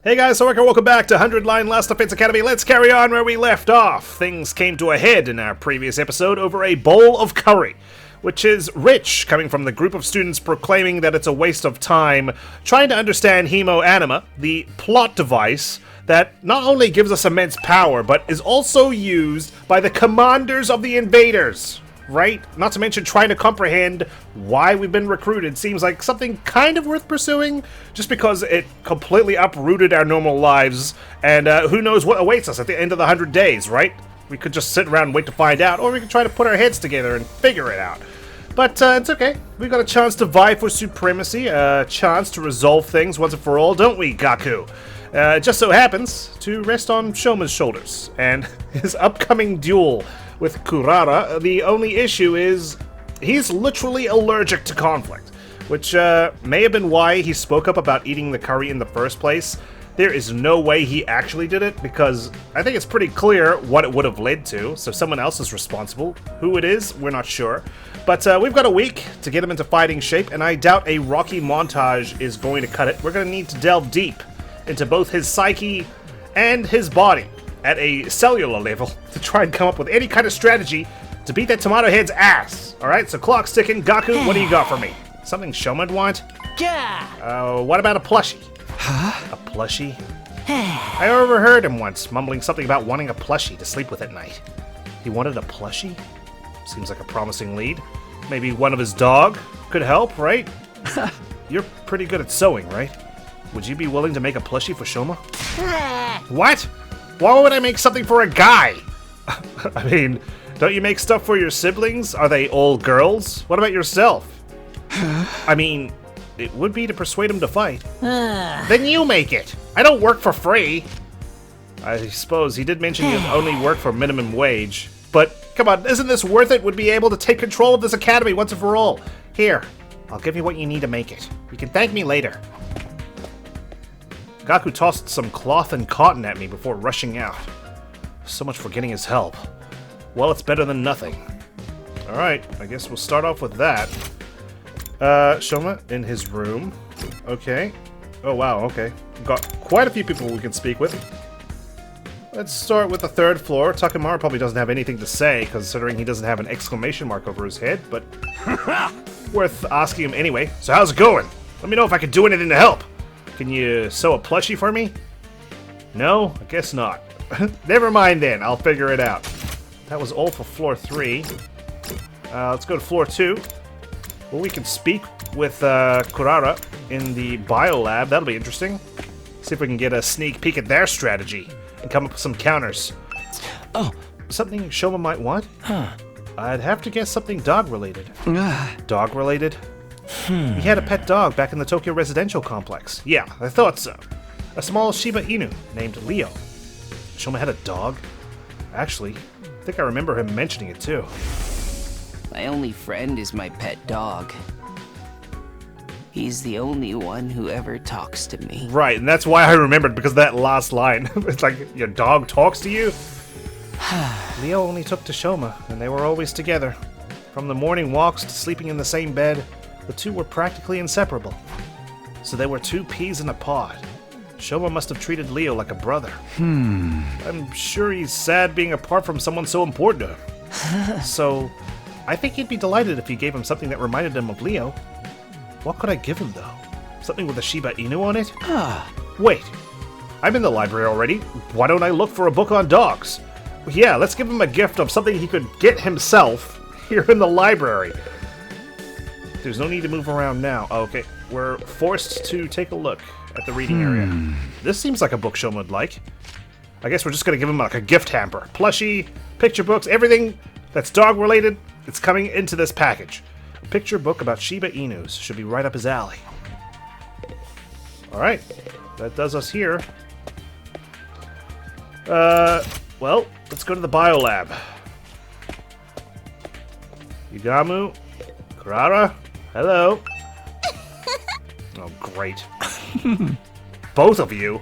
Hey guys, so welcome back to 100 Line Last Defense Academy. Let's carry on where we left off. Things came to a head in our previous episode over a bowl of curry, which is rich, coming from the group of students proclaiming that it's a waste of time trying to understand Hemo Anima, the plot device that not only gives us immense power, but is also used by the commanders of the invaders. Right? Not to mention trying to comprehend why we've been recruited seems like something kind of worth pursuing, just because it completely uprooted our normal lives, and who knows what awaits us at the end of the 100 days, right? We could just sit around and wait to find out, or we could try to put our heads together and figure it out. But it's okay. We've got a chance to vie for supremacy, a chance to resolve things once and for all, don't we, Gaku? It just so happens to rest on Shouma's shoulders, and his upcoming duel with Kurara. The only issue is he's literally allergic to conflict, which may have been why he spoke up about eating the curry in the first place. There is no way he actually did it, because I think it's pretty clear what it would have led to, so someone else is responsible. Who it is, we're not sure. But we've got a week to get him into fighting shape, and I doubt a Rocky montage is going to cut it. We're going to need to delve deep into both his psyche and his body at a cellular level to try and come up with any kind of strategy to beat that tomato head's ass. Alright, so clock's ticking. Gaku, what do you got for me? Something Shouma'd want? Yeah. What about a plushie? Huh? A plushie? I overheard him once mumbling something about wanting a plushie to sleep with at night. He wanted a plushie? Seems like a promising lead. Maybe one of his dog could help, right? You're pretty good at sewing, right? Would you be willing to make a plushie for Shouma? What? Why would I make something for a guy? I mean, don't you make stuff for your siblings? Are they all girls? What about yourself? I mean, it would be to persuade him to fight. Then you make it. I don't work for free. I suppose he did mention he'd only work for minimum wage. But, come on, isn't this worth it? Would be able to take control of this academy once and for all. Here, I'll give you what you need to make it. You can thank me later. Gaku tossed some cloth and cotton at me before rushing out. So much for getting his help. Well, it's better than nothing. Alright, I guess we'll start off with that. Shouma in his room. Okay. Oh, wow, okay. We've got quite a few people we can speak with. Let's start with the third floor. Takamaru probably doesn't have anything to say, considering he doesn't have an exclamation mark over his head, but worth asking him anyway. So how's it going? Let me know if I can do anything to help. Can you sew a plushie for me? No? I guess not. Never mind then, I'll figure it out. That was all for floor 3. Let's go to floor 2. Well, we can speak with Kurara in the biolab. That'll be interesting. See if we can get a sneak peek at their strategy and come up with some counters. Oh, something Shouma might want? Huh. I'd have to guess something dog-related. Dog-related? He had a pet dog back in the Tokyo residential complex. Yeah, I thought so. A small Shiba Inu named Leo. Shouma had a dog? Actually, I think I remember him mentioning it too. My only friend is my pet dog. He's the only one who ever talks to me. Right, and that's why I remembered, because of that last line. It's like, your dog talks to you? Leo only took to Shouma, and they were always together. From the morning walks to sleeping in the same bed, the two were practically inseparable. So they were two peas in a pod. Shouma must have treated Leo like a brother. I'm sure he's sad being apart from someone so important to him. So, I think he'd be delighted if you gave him something that reminded him of Leo. What could I give him, though? Something with a Shiba Inu on it? Wait, I'm in the library already. Why don't I look for a book on dogs? Yeah, let's give him a gift of something he could get himself here in the library. There's no need to move around now. Oh, okay, we're forced to take a look at the reading area. This seems like a book Shouma would like. I guess we're just gonna give him like a gift hamper. Plushie, picture books, everything that's dog related, it's coming into this package. A picture book about Shiba Inus should be right up his alley. Alright, that does us here. Well, let's go to the biolab. Yugamu, Kurara, hello. Oh, great. Both of you?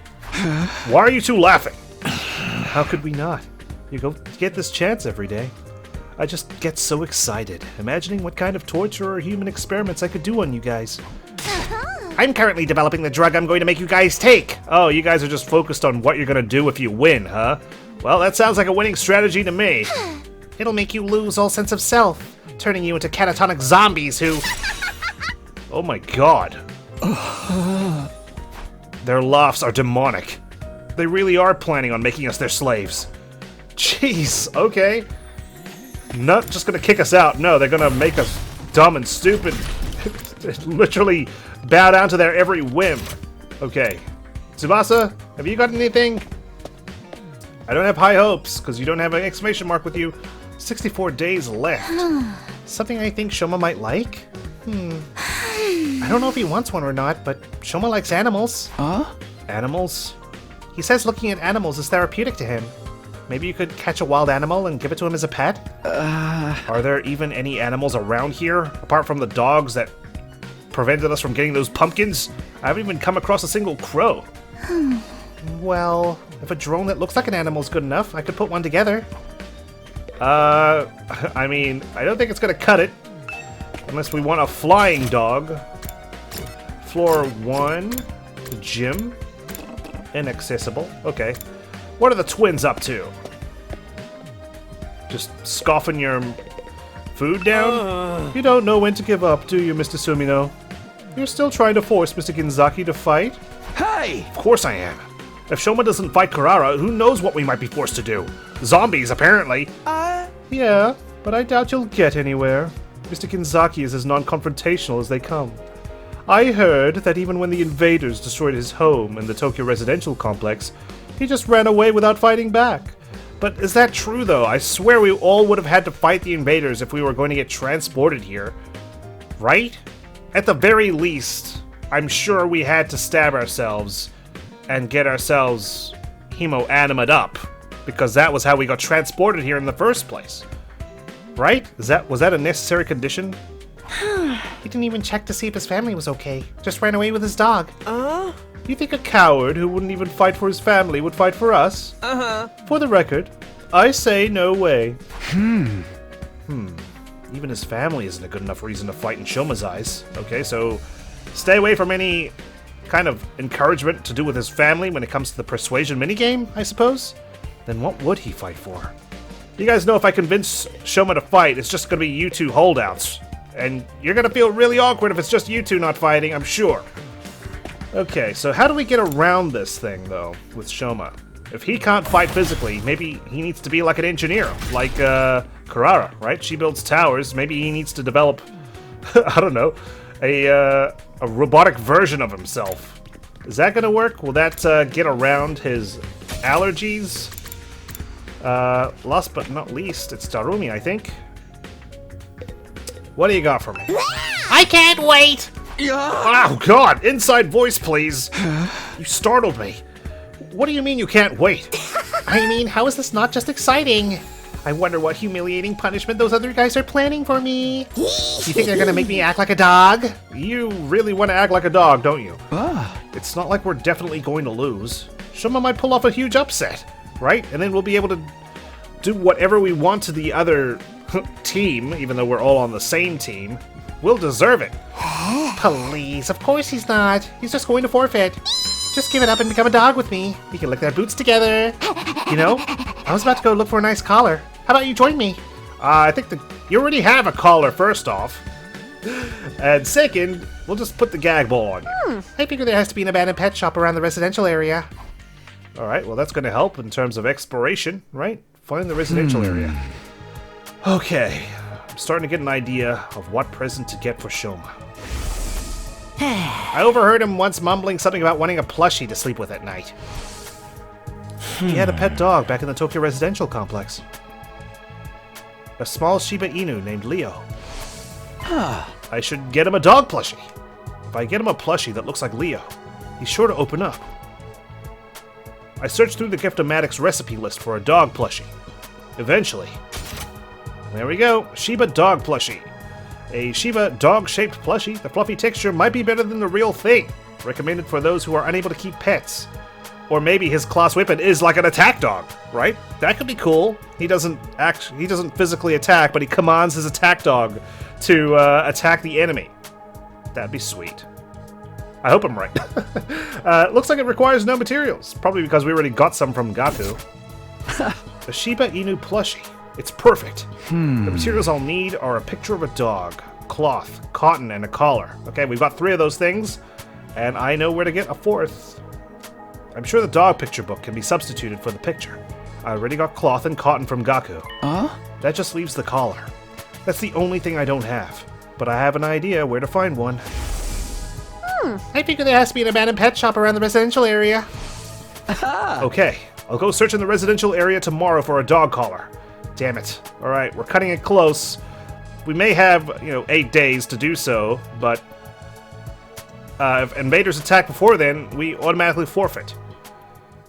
Why are you two laughing? How could we not? You don't get this chance every day. I just get so excited, imagining what kind of torture or human experiments I could do on you guys. I'm currently developing the drug I'm going to make you guys take. Oh, you guys are just focused on what you're going to do if you win, huh? Well, that sounds like a winning strategy to me. It'll make you lose all sense of self, turning you into catatonic zombies who... Oh my god. Their laughs are demonic. They really are planning on making us their slaves. Jeez, okay. Not just gonna kick us out, no, they're gonna make us dumb and stupid. Literally bow down to their every whim. Okay. Tsubasa, have you got anything? I don't have high hopes, because you don't have an exclamation mark with you. 64 days left. Something I think Shouma might like? I don't know if he wants one or not, but Shouma likes animals. Huh? Animals? He says looking at animals is therapeutic to him. Maybe you could catch a wild animal and give it to him as a pet? Are there even any animals around here, apart from the dogs that prevented us from getting those pumpkins? I haven't even come across a single crow. Well, if a drone that looks like an animal is good enough, I could put one together. I mean, I don't think it's gonna cut it. Unless we want a flying dog. Floor 1, gym. Inaccessible. Okay. What are the twins up to? Just scoffing your food down? You don't know when to give up, do you, Mr. Sumino? You're still trying to force Mr. Ginzaki to fight? Hey! Of course I am. If Shouma doesn't fight Karara, who knows what we might be forced to do? Zombies, apparently. Yeah, but I doubt you'll get anywhere. Mr. Ginzaki is as non-confrontational as they come. I heard that even when the invaders destroyed his home in the Tokyo residential complex, he just ran away without fighting back. But is that true, though? I swear we all would have had to fight the invaders if we were going to get transported here. Right? At the very least, I'm sure we had to stab ourselves and get ourselves hemo-animate up, because that was how we got transported here in the first place. Right? Was that a necessary condition? He didn't even check to see if his family was okay. Just ran away with his dog. You think a coward who wouldn't even fight for his family would fight for us? For the record, I say no way. Even his family isn't a good enough reason to fight in Shouma's eyes. Okay, so stay away from any kind of encouragement to do with his family when it comes to the persuasion minigame, I suppose? Then what would he fight for? You guys know if I convince Shouma to fight, it's just gonna be you two holdouts. And you're gonna feel really awkward if it's just you two not fighting, I'm sure. Okay, so how do we get around this thing, though, with Shouma? If he can't fight physically, maybe he needs to be like an engineer, like Karara, right? She builds towers, maybe he needs to develop, I don't know, a robotic version of himself. Is that gonna work? Will that get around his allergies? Last but not least, it's Darumi, I think. What do you got for me? I can't wait! Oh god, inside voice please. You startled me. What do you mean you can't wait? I mean, how is this not just exciting? I wonder what humiliating punishment those other guys are planning for me. You think they're gonna make me act like a dog? You really want to act like a dog, don't you? It's not like we're definitely going to lose. Shouma might pull off a huge upset, right? And then we'll be able to do whatever we want to the other team, even though we're all on the same team. We'll deserve it. Please, of course he's not. He's just going to forfeit. Just give it up and become a dog with me. We can lick their boots together. You know, I was about to go look for a nice collar. How about you join me? I think you already have a collar, first off. And second, we'll just put the gag ball on you. I figure there has to be an abandoned pet shop around the residential area. Alright, well that's going to help in terms of exploration, right? Find the residential area. Okay, I'm starting to get an idea of what present to get for Shouma. I overheard him once mumbling something about wanting a plushie to sleep with at night. He had a pet dog back in the Tokyo residential complex. A small Shiba Inu named Leo. I should get him a dog plushie. If I get him a plushie that looks like Leo, he's sure to open up. I searched through the Giftomatic's recipe list for a dog plushie. Eventually. There we go, Shiba dog plushie. A Shiba dog-shaped plushie, the fluffy texture might be better than the real thing. Recommended for those who are unable to keep pets. Or maybe his class weapon is like an attack dog, right? That could be cool. He doesn't physically attack, but he commands his attack dog to attack the enemy. That'd be sweet. I hope I'm right. Looks like it requires no materials. Probably because we already got some from Gaku. The Shiba Inu plushie. It's perfect. The materials I'll need are a picture of a dog, cloth, cotton, and a collar. Okay, we've got 3 of those things, and I know where to get a 4th. I'm sure the dog picture book can be substituted for the picture. I already got cloth and cotton from Gaku. That just leaves the collar. That's the only thing I don't have, but I have an idea where to find one. I figure there has to be an abandoned pet shop around the residential area. Okay, I'll go search in the residential area tomorrow for a dog collar. Damn it. Alright, we're cutting it close. We may have, 8 days to do so, but if invaders attack before then, we automatically forfeit.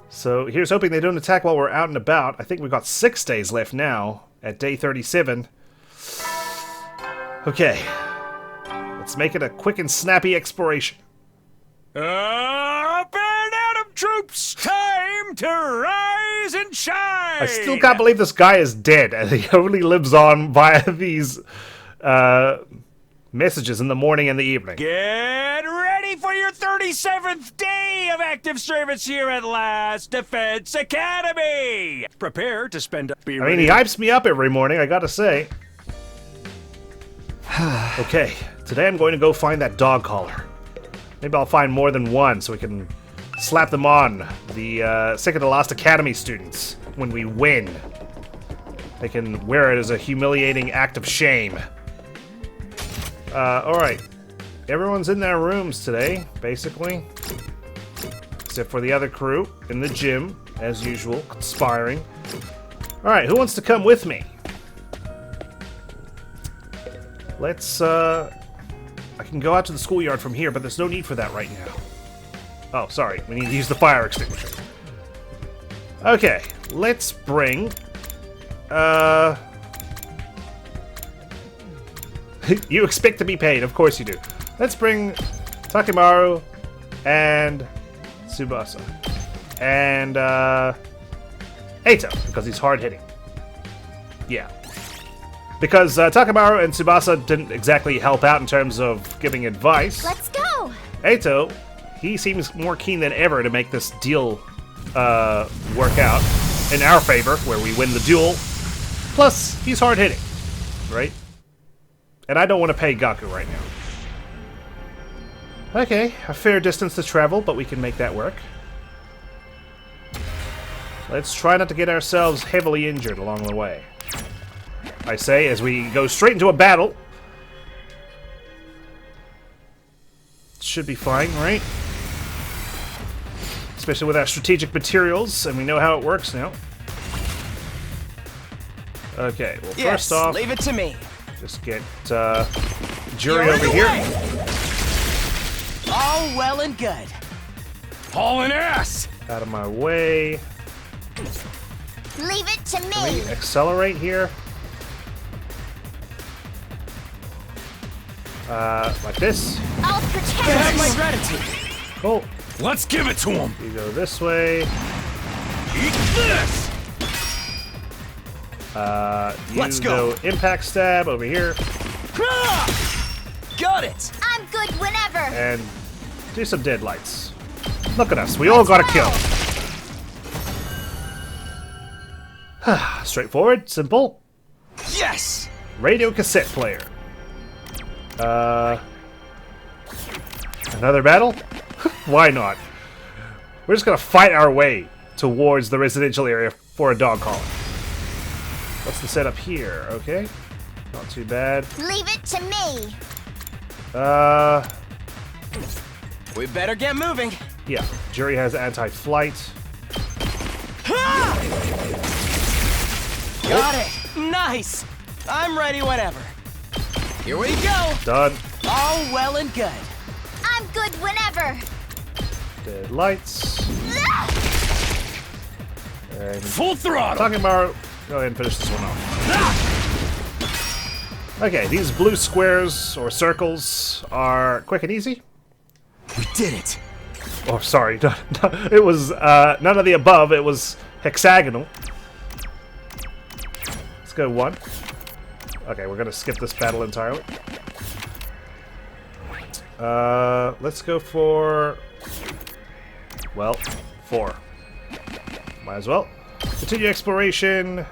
So here's hoping they don't attack while we're out and about. I think we've got 6 days left now at day 37. Okay. Let's make it a quick and snappy exploration. Up and Adam troops, time to rise and shine! I still can't believe this guy is dead, and he only lives on via these messages in the morning and the evening. Get ready for your 37th day of active service here at Last Defense Academy! Prepare to spend... He hypes me up every morning, I gotta say. Okay, today I'm going to go find that dog collar. Maybe I'll find more than one so we can slap them on the second to last Academy students when we win. They can wear it as a humiliating act of shame. Alright. Everyone's in their rooms today, basically. Except for the other crew in the gym, as usual, conspiring. Alright, who wants to come with me? Let's, I can go out to the schoolyard from here, but there's no need for that right now. Oh, sorry. We need to use the fire extinguisher. Okay, let's bring... You expect to be paid, of course you do. Let's bring Takimaru and Tsubasa. And, Eito, because he's hard-hitting. Yeah. Because Takimaru and Tsubasa didn't exactly help out in terms of giving advice. Let's go! Eito, he seems more keen than ever to make this deal work out in our favor, where we win the duel. Plus, he's hard-hitting, right? And I don't want to pay Gaku right now. Okay, a fair distance to travel, but we can make that work. Let's try not to get ourselves heavily injured along the way. I say, as we go straight into a battle. Should be fine, right? Especially with our strategic materials, and we know how it works now. Okay, well, first off, leave it to me. just get Jury over here. All well and good. Hauling ass! Out of my way. Leave it to Can we me! accelerate here? Like this. I'll You protect have my you! gratitude. Cool. Let's give it to him! You go this way. Eat this! You Let's go. impact stab over here. Got it. I'm good whenever! And do some deadlights. Look at us. We all got a kill. Straightforward. Simple. Yes. Radio cassette player. Another battle? Why not? We're just gonna fight our way towards the residential area for a dog collar. What's the setup here? Okay. Not too bad. Leave it to me! We better get moving. Yeah. Jury has anti-flight. Got it. Nice. I'm ready whenever. Here we go. Done. All well and good. I'm good whenever! Deadlights. And Full throttle! talking about... Go ahead and finish this one off. Okay, these blue squares or circles are quick and easy. We did it. Oh, sorry. It was none of the above. It was hexagonal. Let's go one. Okay, we're going to skip this battle entirely. Let's go for... Well, 4. Might as well. Continue exploration.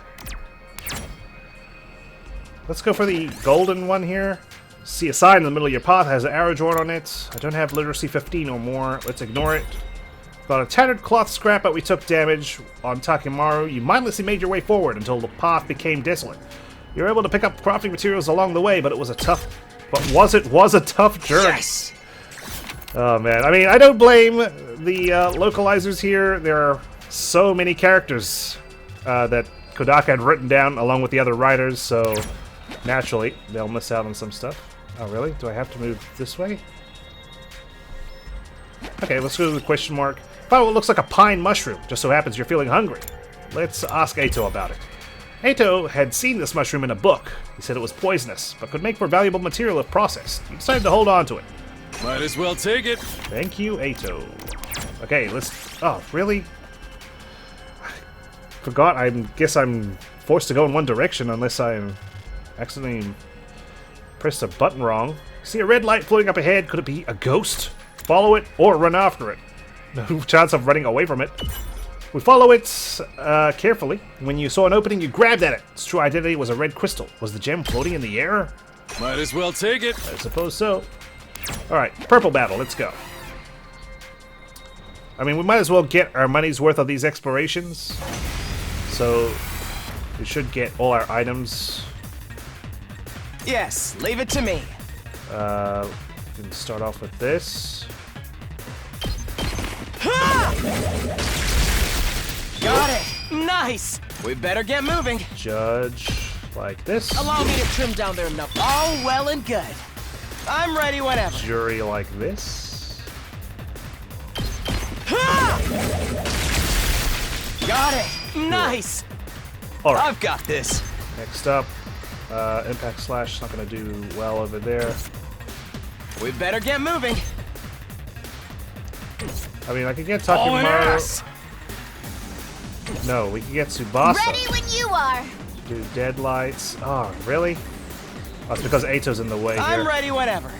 Let's go for the golden one here. See a sign in the middle of your path has an arrow drawn on it. I don't have literacy 15 or more. Let's ignore it. Got a tattered cloth scrap, but we took damage on Takimaru. You mindlessly made your way forward until the path became desolate. You were able to pick up crafting materials along the way, but it was a tough... But was a tough journey. Yes! Oh man, I mean, I don't blame the localizers here. There are so many characters that Kodaka had written down along with the other writers, so naturally they'll miss out on some stuff. Oh really? Do I have to move this way? Okay, let's go to the question mark. Find what looks like a pine mushroom. Just so happens you're feeling hungry. Let's ask Eito about it. Eito had seen this mushroom in a book. He said it was poisonous, but could make for valuable material if processed. He decided to hold on to it. Might as well take it. Thank you, Eito. Okay, let's... Oh, really? I forgot. I guess I'm forced to go in one direction unless I accidentally pressed a button wrong. See a red light floating up ahead. Could it be a ghost? Follow it or run after it. No chance of running away from it. We follow it carefully. When you saw an opening, you grabbed at it. Its true identity was a red crystal. Was the gem floating in the air? Might as well take it. I suppose so. Alright, purple battle, let's go. I mean, we might as well get our money's worth of these explorations. So, we should get all our items. Yes, leave it to me. We can start off with this. Got it. Nice. We better get moving. Judge, like this. Allow me to trim down their knuckles. All well and good. I'm ready whenever. Jury like this. Got it. Nice. Alright, I've got this. next up. Impact Slash, not going to do well over there. We better get moving. I mean, I could get All in Takimaru. us. No, we can get Tsubasa. Ready when you are. Do Deadlights. Oh, really? That's because Eito's in the way I'm here. ready whenever.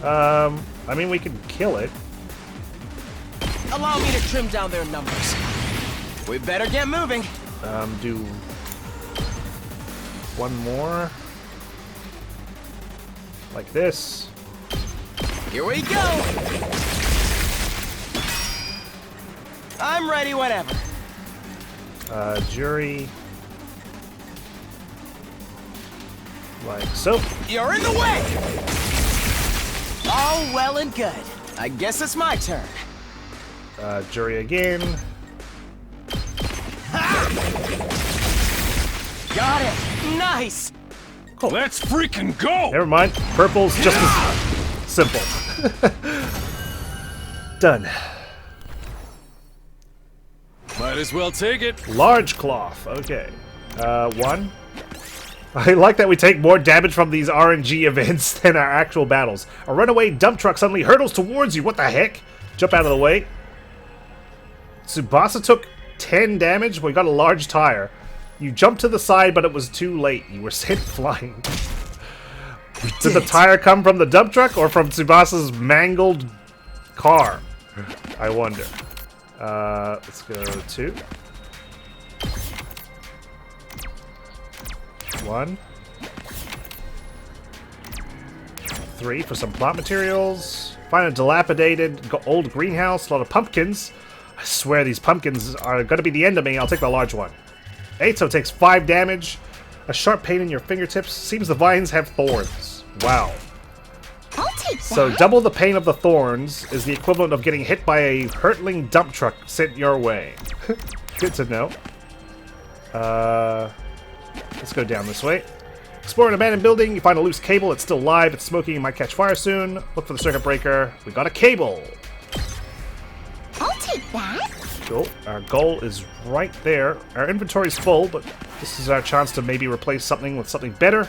I mean, we can kill it. Allow me to trim down their numbers. We better get moving. Do one more. Like this. Here we go. I'm ready whenever. Jury. Like so. You're in the way. All well and good. I guess it's my turn. Jury again. Got it. Nice. Let's freaking go. Never mind. Purple's just as simple. Done. Might as well take it. Large cloth. Okay. 1. I like that we take more damage from these RNG events than our actual battles. A runaway dump truck suddenly hurtles towards you. What the heck? Jump out of the way. Tsubasa took 10 damage. We got a large tire. You jumped to the side, but it was too late. You were sent flying. Did the tire come from the dump truck or from Tsubasa's mangled car? I wonder. Let's go 2. 1. 3 for some plot materials. Find a dilapidated old greenhouse. A lot of pumpkins. I swear these pumpkins are going to be the end of me. I'll take the large one. Eito takes 5 damage. A sharp pain in your fingertips. Seems the vines have thorns. Wow. I'll take that. So double the pain of the thorns is the equivalent of getting hit by a hurtling dump truck sent your way. Good to know. Let's go down this way. Explore an abandoned building. You find a loose cable. It's still live. It's smoking. It might catch fire soon. Look for the circuit breaker. We got a cable. I'll take that. Cool. Our goal is right there. Our inventory's full, but this is our chance to maybe replace something with something better.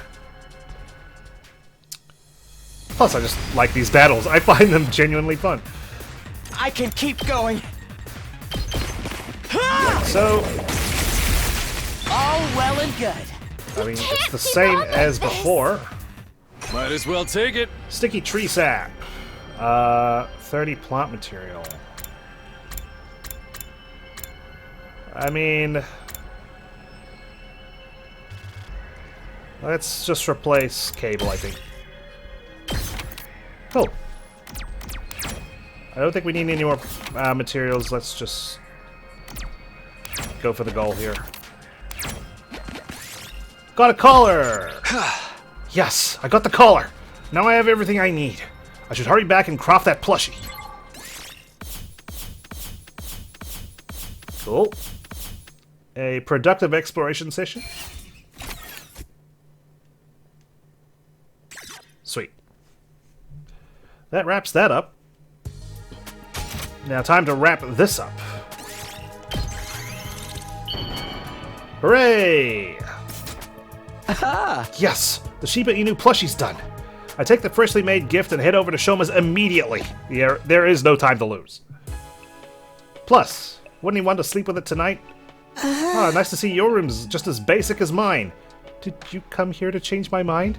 Plus, I just like these battles. I find them genuinely fun. I can keep going. So, All well and good. I mean, it's the same as before. Might as well take it. Sticky tree sap. 30 plant material. I mean, let's just replace cable, I think. Cool. I don't think we need any more materials. Let's just go for the goal here. Got a collar! Yes, I got the collar. Now I have everything I need. I should hurry back and craft that plushie. Cool. A productive exploration session. Sweet. That wraps that up. Now time to wrap this up. Hooray! Yes! The Shiba Inu plushie's done. I take the freshly made gift and head over to Shouma's immediately. There is no time to lose. Plus, wouldn't he want to sleep with it tonight? Ah, nice to see your room's just as basic as mine. Did you come here to change my mind?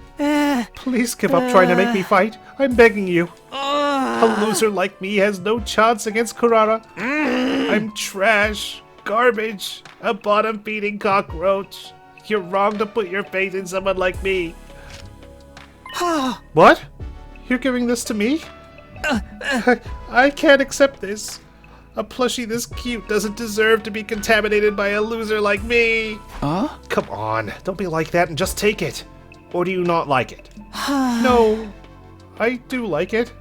Please give up trying to make me fight. I'm begging you. A loser like me has no chance against Kurara. I'm trash, garbage, a bottom-feeding cockroach. You're wrong to put your faith in someone like me. What? You're giving this to me? I can't accept this. A plushie this cute doesn't deserve to be contaminated by a loser like me. Huh? Come on, don't be like that and just take it. Or do you not like it? No, I do like it.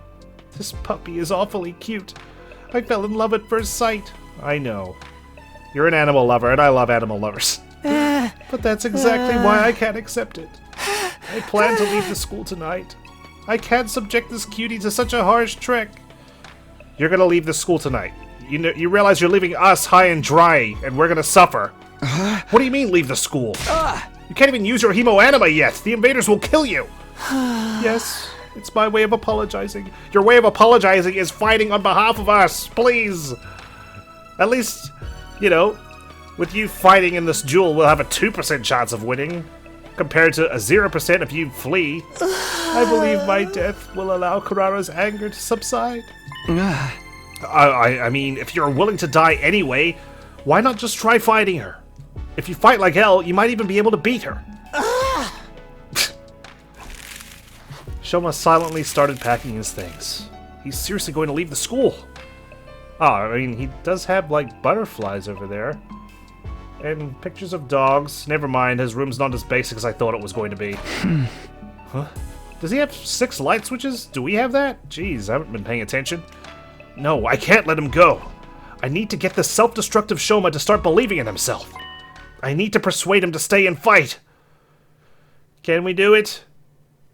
This puppy is awfully cute. I fell in love at first sight. I know. You're an animal lover, and I love animal lovers. But that's exactly why I can't accept it. I plan to leave the school tonight. I can't subject this cutie to such a harsh trick. You're gonna leave the school tonight. You realize you're leaving us high and dry, and we're gonna suffer. What do you mean, leave the school? You can't even use your hemo anima yet. The invaders will kill you. Yes, it's my way of apologizing. Your way of apologizing is fighting on behalf of us. Please. At least, you know, with you fighting in this duel, we'll have a 2% chance of winning, compared to a 0% if you flee. I believe my death will allow Kurara's anger to subside. I mean, if you're willing to die anyway, why not just try fighting her? If you fight like hell, you might even be able to beat her. Shouma silently started packing his things. He's seriously going to leave the school. Oh, I mean, he does have, like, butterflies over there. And pictures of dogs. Never mind, his room's not as basic as I thought it was going to be. Huh? Does he have 6 light switches? Do we have that? Jeez, I haven't been paying attention. No, I can't let him go. I need to get this self-destructive Shouma to start believing in himself. I need to persuade him to stay and fight. Can we do it?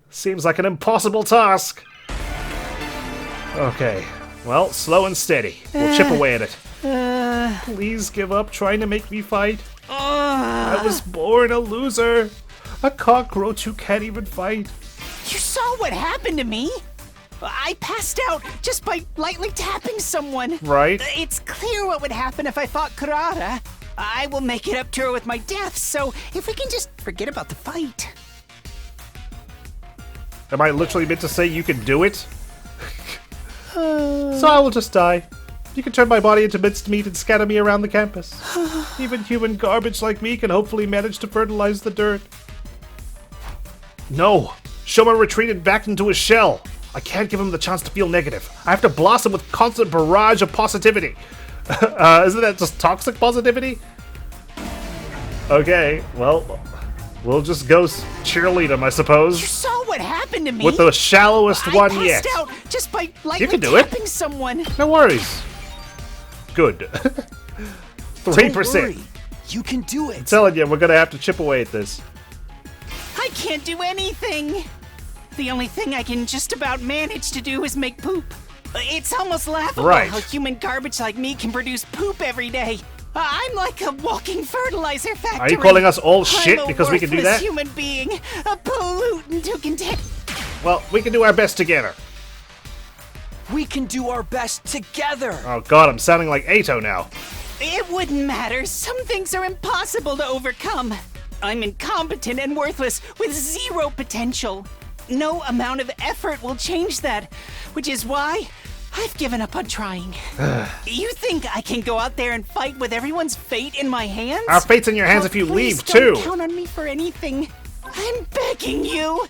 Seems like an impossible task. Okay, well, slow and steady. We'll chip away at it. Please give up trying to make me fight. I was born a loser. A cockroach who can't even fight. You saw what happened to me? I passed out just by lightly tapping someone. Right. It's clear what would happen if I fought Kurara. I will make it up to her with my death, so if we can just forget about the fight. Am I literally meant to say you can do it? So I will just die. You can turn my body into minced meat and scatter me around the campus. Even human garbage like me can hopefully manage to fertilize the dirt. No! Shouma retreated back into his shell. I can't give him the chance to feel negative. I have to blast him with constant barrage of positivity. Isn't that just toxic positivity? Okay, well, we'll just go cheerlead him, I suppose. You saw what happened to me? With the shallowest one yet. I passed out just by lightly can do it. tapping someone. No worries. Good. 3%. Don't worry. You can do it. I'm telling you, we're gonna have to chip away at this. I can't do anything. The only thing I can just about manage to do is make poop. It's almost laughable how human garbage like me can produce poop every day. I'm like a walking fertilizer factory. Are you calling us all shit because we can do that? I'm a worthless human being, a pollutant who can take... Well, we can do our best together. We can do our best together. Oh god, I'm sounding like Ato now. It wouldn't matter. Some things are impossible to overcome. I'm incompetent and worthless with 0 potential. no amount of effort will change that, which is why I've given up on trying. You think I can go out there and fight with everyone's fate in my hands? Our fate's in your hands Oh, if you please leave, too. Don't count on me for anything. I'm begging you.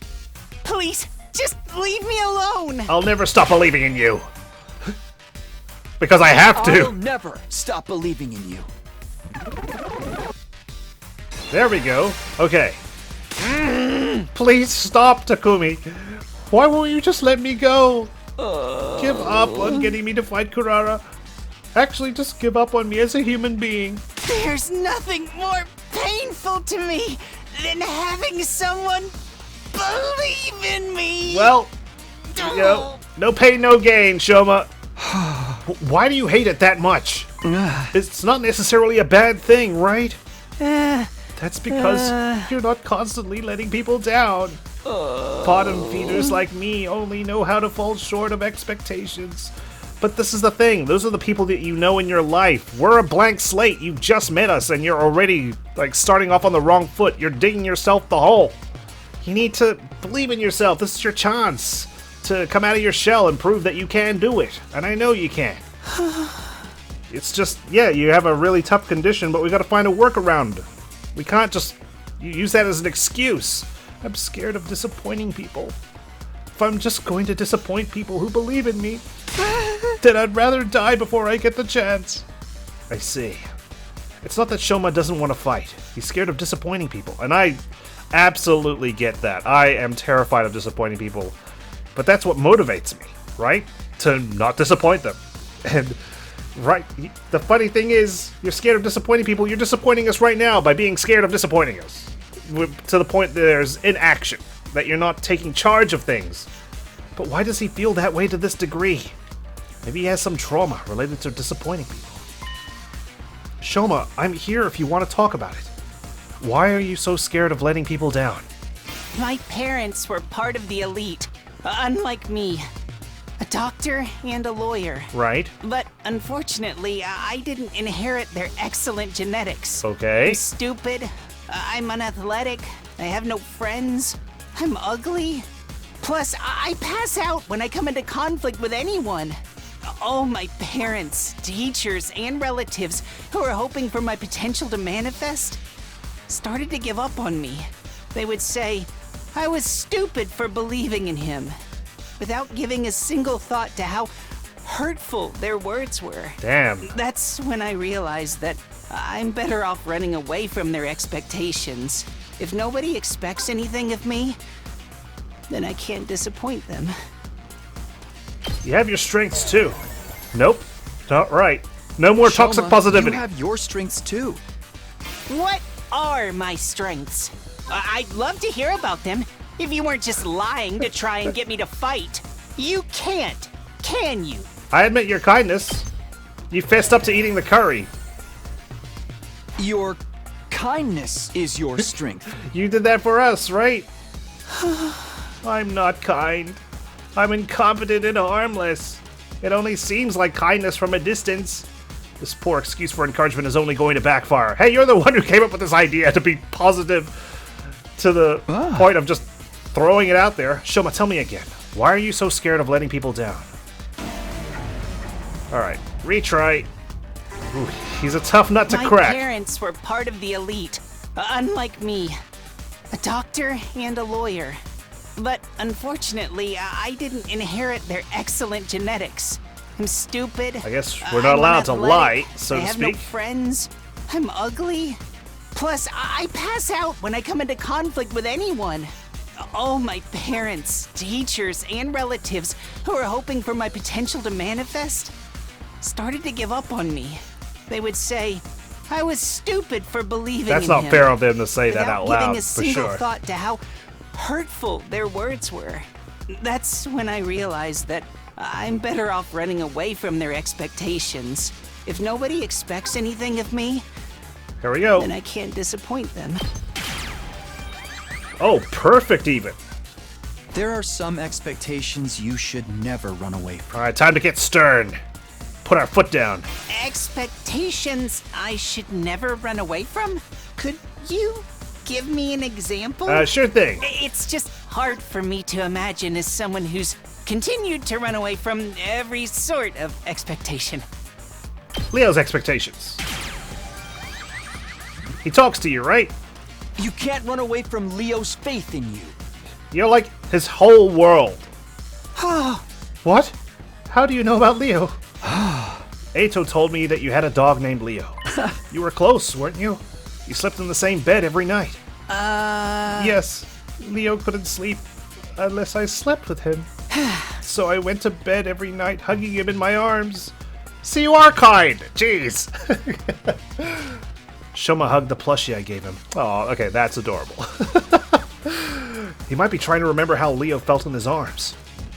Please, just leave me alone. I'll never stop believing in you. Because I have I'll to. never stop believing in you. There we go. Okay. Please stop, Takumi. Why won't you just let me go? Give up on getting me to fight Kurara. Actually, just give up on me as a human being. There's nothing more painful to me than having someone believe in me. Well, you know, no pain, no gain, Shouma. Why do you hate it that much? It's not necessarily a bad thing, right? That's because you're not constantly letting people down. Bottom feeders like me only know how to fall short of expectations. But this is the thing, those are the people that you know in your life. We're a blank slate, you just met us and you're already like starting off on the wrong foot. You're digging yourself the hole. You need to believe in yourself. This is your chance to come out of your shell and prove that you can do it. And I know you can. It's just, yeah, you have a really tough condition, but we gotta find a workaround. We can't just use that as an excuse. I'm scared of disappointing people. If I'm just going to disappoint people who believe in me, then I'd rather die before I get the chance. I see. It's not that Shouma doesn't want to fight. He's scared of disappointing people. And I absolutely get that. I am terrified of disappointing people. But that's what motivates me, right? To not disappoint them. And right, the funny thing is, you're scared of disappointing people. You're disappointing us right now by being scared of disappointing us. To the point that there's inaction, that you're not taking charge of things. But why does he feel that way to this degree? Maybe he has some trauma related to disappointing people. Shouma, I'm here if you want to talk about it. Why are you so scared of letting people down? My parents were part of the elite, unlike me. A doctor and a lawyer. Right. But unfortunately, I didn't inherit their excellent genetics. Okay. I'm stupid. I'm unathletic. I have no friends. I'm ugly. Plus, I pass out when I come into conflict with anyone. All my parents, teachers, and relatives who were hoping for my potential to manifest started to give up on me. They would say I was stupid for believing in him, without giving a single thought to how hurtful their words were. Damn. That's when I realized that I'm better off running away from their expectations. If nobody expects anything of me, then I can't disappoint them. You have your strengths too. Nope. Not right. No more toxic Shouma, positivity. You have your strengths too. What are my strengths? I'd love to hear about them. If you weren't just lying to try and get me to fight. You can't, can you? I admit your kindness. You fessed up to eating the curry. Your kindness is your strength. You did that for us, right? I'm not kind. I'm incompetent and harmless. It only seems like kindness from a distance. This poor excuse for encouragement is only going to backfire. Hey, you're the one who came up with this idea to be positive to the point of just throwing it out there. Shouma, tell me again. Why are you so scared of letting people down? Alright, retry. Ooh, he's a tough nut to crack. My parents were part of the elite, unlike me. A doctor and a lawyer. But unfortunately, I didn't inherit their excellent genetics. I'm stupid. I guess we're not allowed to lie, so I to have speak. no friends. I'm ugly. Plus, I pass out when I come into conflict with anyone. All my parents, teachers, and relatives who were hoping for my potential to manifest started to give up on me. They would say I was stupid for believing That's in not him, fair of them to say that without out loud, giving a for single sure. thought to how hurtful their words were. That's when I realized that I'm better off running away from their expectations. If nobody expects anything of me, Here we go. then I can't disappoint them. Oh, perfect even. There are some expectations you should never run away from. Alright, time to get stern. Put our foot down. Expectations I should never run away from? Could you give me an example? Sure thing. It's just hard for me to imagine as someone who's continued to run away from every sort of expectation. Leo's expectations. He talks to you, right? You can't run away from Leo's faith in you. You're like his whole world. What? How do you know about Leo? Eito told me that you had a dog named Leo. You were close, weren't you? You slept in the same bed every night. Yes. Leo couldn't sleep unless I slept with him. So I went to bed every night hugging him in my arms. See, you are kind. Jeez. Shouma hugged the plushie I gave him. Oh, okay, that's adorable. He might be trying to remember how Leo felt in his arms.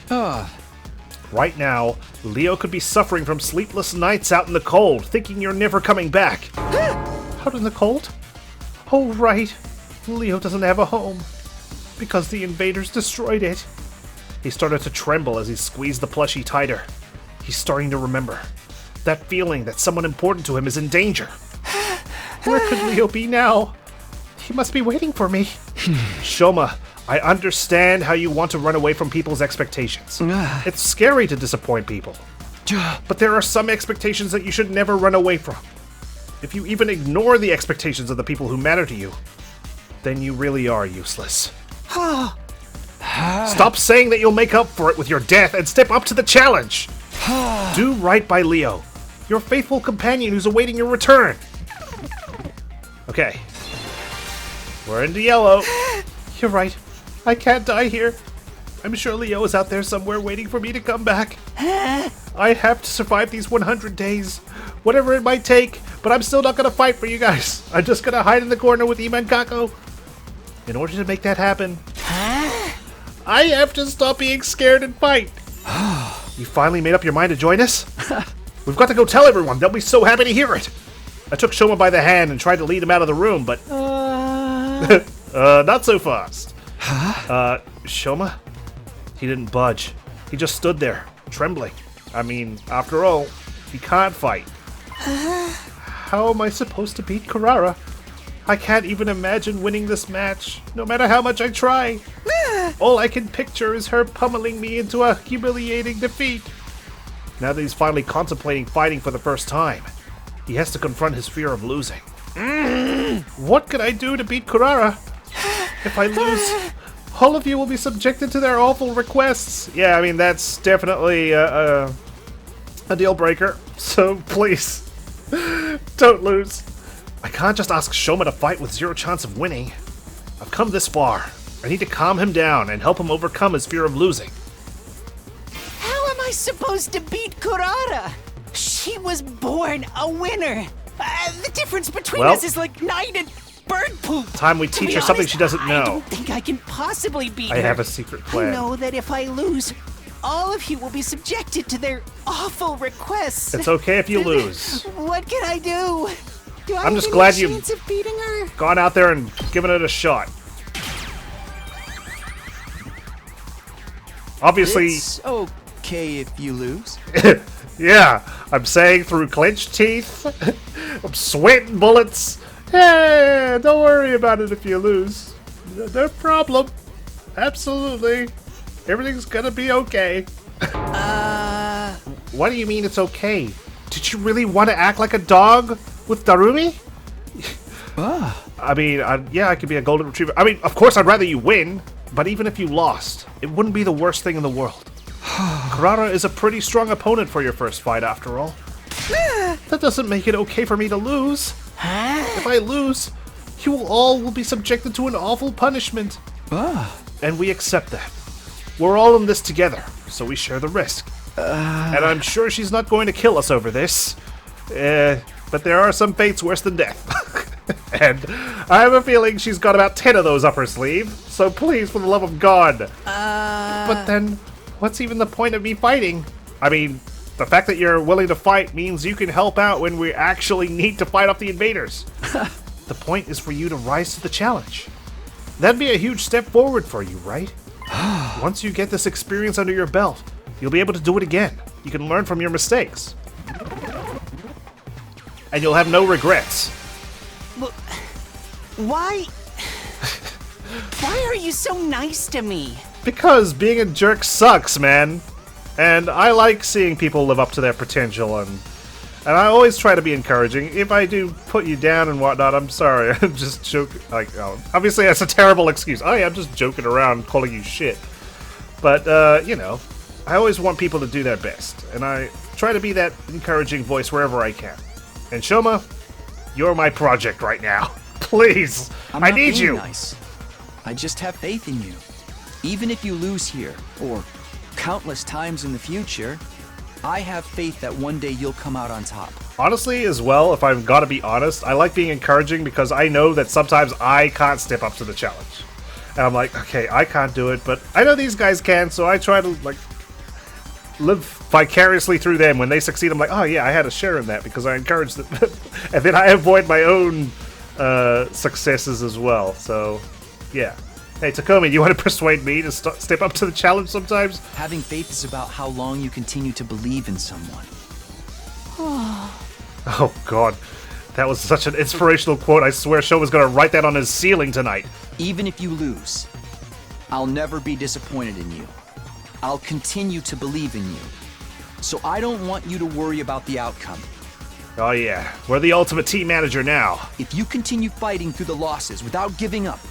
Right now, Leo could be suffering from sleepless nights out in the cold, thinking you're never coming back. Out in the cold? Oh, right. Leo doesn't have a home. Because the invaders destroyed it. He started to tremble as he squeezed the plushie tighter. He's starting to remember. That feeling that someone important to him is in danger. Where could Leo be now? He must be waiting for me. Shouma, I understand how you want to run away from people's expectations. It's scary to disappoint people. But there are some expectations that you should never run away from. If you even ignore the expectations of the people who matter to you, then you really are useless. Stop saying that you'll make up for it with your death and step up to the challenge. Do right by Leo, your faithful companion who's awaiting your return. Okay. We're into yellow. You're right. I can't die here. I'm sure Leo is out there somewhere waiting for me to come back. I have to survive these 100 days. Whatever it might take, but I'm still not gonna fight for you guys. I'm just gonna hide in the corner with Ima and Kako. In order to make that happen, I have to stop being scared and fight. You finally made up your mind to join us? We've got to go tell everyone. They'll be so happy to hear it. I took Shouma by the hand and tried to lead him out of the room, but... not so fast. Shouma? He didn't budge. He just stood there, trembling. I mean, after all, he can't fight. How am I supposed to beat Kurara? I can't even imagine winning this match, no matter how much I try. All I can picture is her pummeling me into a humiliating defeat. Now that he's finally contemplating fighting for the first time, he has to confront his fear of losing. What can I do to beat Kurara? If I lose, all of you will be subjected to their awful requests. Yeah, I mean, that's definitely a deal breaker. So please, don't lose. I can't just ask Shouma to fight with zero chance of winning. I've come this far. I need to calm him down and help him overcome his fear of losing. How am I supposed to beat Kurara? She was born a winner. The difference between us is like night and bird poop. Time we teach her something she doesn't know. I don't think I can possibly beat her. I have a secret plan. I know that if I lose, all of you will be subjected to their awful requests. It's okay if you lose. What can I do? Do I I'm just have glad any you've chance of beating her? Gone out there and given it a shot. Obviously, It's okay if you lose. yeah, I'm saying through clenched teeth, I'm sweating bullets. Hey, don't worry about it if you lose. No problem. Absolutely. Everything's gonna be okay. What do you mean it's okay? Did you really want to act like a dog with Darumi? I mean, yeah, I could be a golden retriever. I mean, of course I'd rather you win, but even if you lost, it wouldn't be the worst thing in the world. Kurara is a pretty strong opponent for your first fight, after all. That doesn't make it okay for me to lose. If I lose, you all will be subjected to an awful punishment. And we accept that. We're all in this together, so we share the risk. And I'm sure she's not going to kill us over this. But there are some fates worse than death. And I have a feeling she's got about 10 of those up her sleeve. So please, for the love of God. But then, what's even the point of me fighting? I mean, the fact that you're willing to fight means you can help out when we actually need to fight off the invaders. The point is for you to rise to the challenge. That'd be a huge step forward for you, right? Once you get this experience under your belt, you'll be able to do it again. You can learn from your mistakes. And you'll have no regrets. Why? Why are you so nice to me? Because being a jerk sucks, man. And I like seeing people live up to their potential, and I always try to be encouraging. If I do put you down and whatnot, I'm sorry. I'm just joking. Like, oh, obviously that's a terrible excuse. Oh yeah, I'm just joking around, calling you shit. But, you know, I always want people to do their best, and I try to be that encouraging voice wherever I can. And Shouma, you're my project right now. Please, I need you. Nice. I just have faith in you. Even if you lose here, or countless times in the future, I have faith that one day you'll come out on top. Honestly, as well, if I've got to be honest, I like being encouraging because I know that sometimes I can't step up to the challenge. And I'm like, okay, I can't do it, but I know these guys can, so I try to, like, live vicariously through them. When they succeed, I'm like, oh yeah, I had a share in that because I encouraged them. And then I avoid my own successes as well, so yeah. Hey, Takumi, you want to persuade me to step up to the challenge sometimes? Having faith is about how long you continue to believe in someone. Oh, God. That was such an inspirational quote. I swear Shouma's going to write that on his ceiling tonight. Even if you lose, I'll never be disappointed in you. I'll continue to believe in you. So I don't want you to worry about the outcome. Oh, yeah. We're the ultimate team manager now. If you continue fighting through the losses without giving up,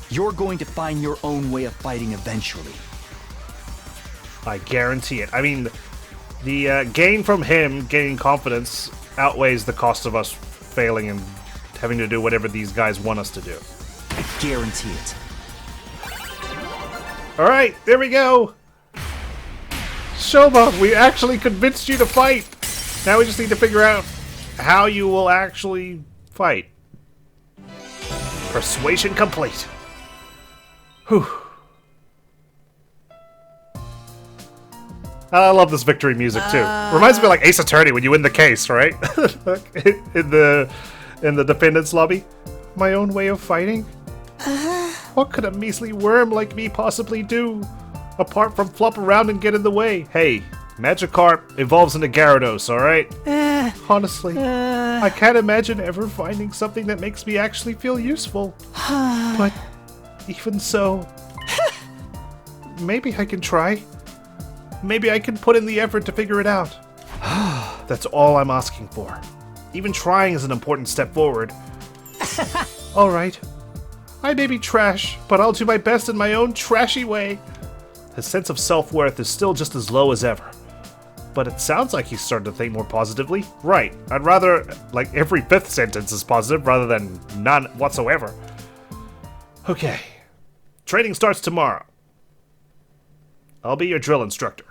you're going to find your own way of fighting eventually. I guarantee it. I mean, the gain from him gaining confidence outweighs the cost of us failing and having to do whatever these guys want us to do. I guarantee it. Alright, there we go! Shouma, we actually convinced you to fight! Now we just need to figure out how you will actually fight. Persuasion complete. Whew. I love this victory music too. Reminds me of like Ace Attorney when you win the case, right? in the defendant's lobby. My own way of fighting? What could a measly worm like me possibly do? Apart from flop around and get in the way. Hey, Magikarp evolves into Gyarados, alright? Honestly, I can't imagine ever finding something that makes me actually feel useful. But even so, maybe I can try. Maybe I can put in the effort to figure it out. That's all I'm asking for. Even trying is an important step forward. Alright. I may be trash, but I'll do my best in my own trashy way. His sense of self-worth is still just as low as ever. But it sounds like he's starting to think more positively. Right. I'd rather, like, every fifth sentence is positive rather than none whatsoever. Okay. Training starts tomorrow. I'll be your drill instructor.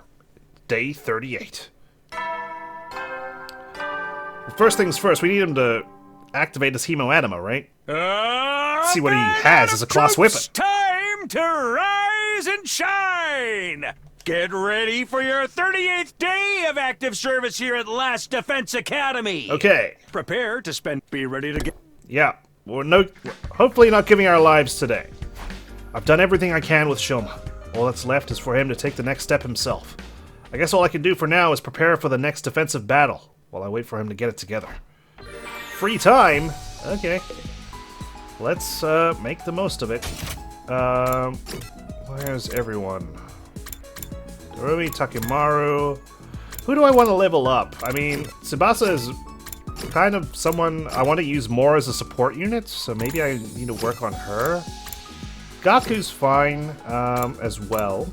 Day 38. Well, first things first, we need him to activate his Hemoanima, right? See what he has as a class weapon. Time to rise and shine! Get ready for your 38th day of active service here at Last Defense Academy. Okay. Prepare to spend. Be ready to get. Yeah. We're hopefully not giving our lives today. I've done everything I can with Shouma. All that's left is for him to take the next step himself. I guess all I can do for now is prepare for the next defensive battle, while I wait for him to get it together. Free time? Okay. Let's make the most of it. Where's everyone? Dorumi, Takimaru. Who do I want to level up? I mean, Tsubasa is kind of someone I want to use more as a support unit, so maybe I need to work on her. Gaku's fine as well.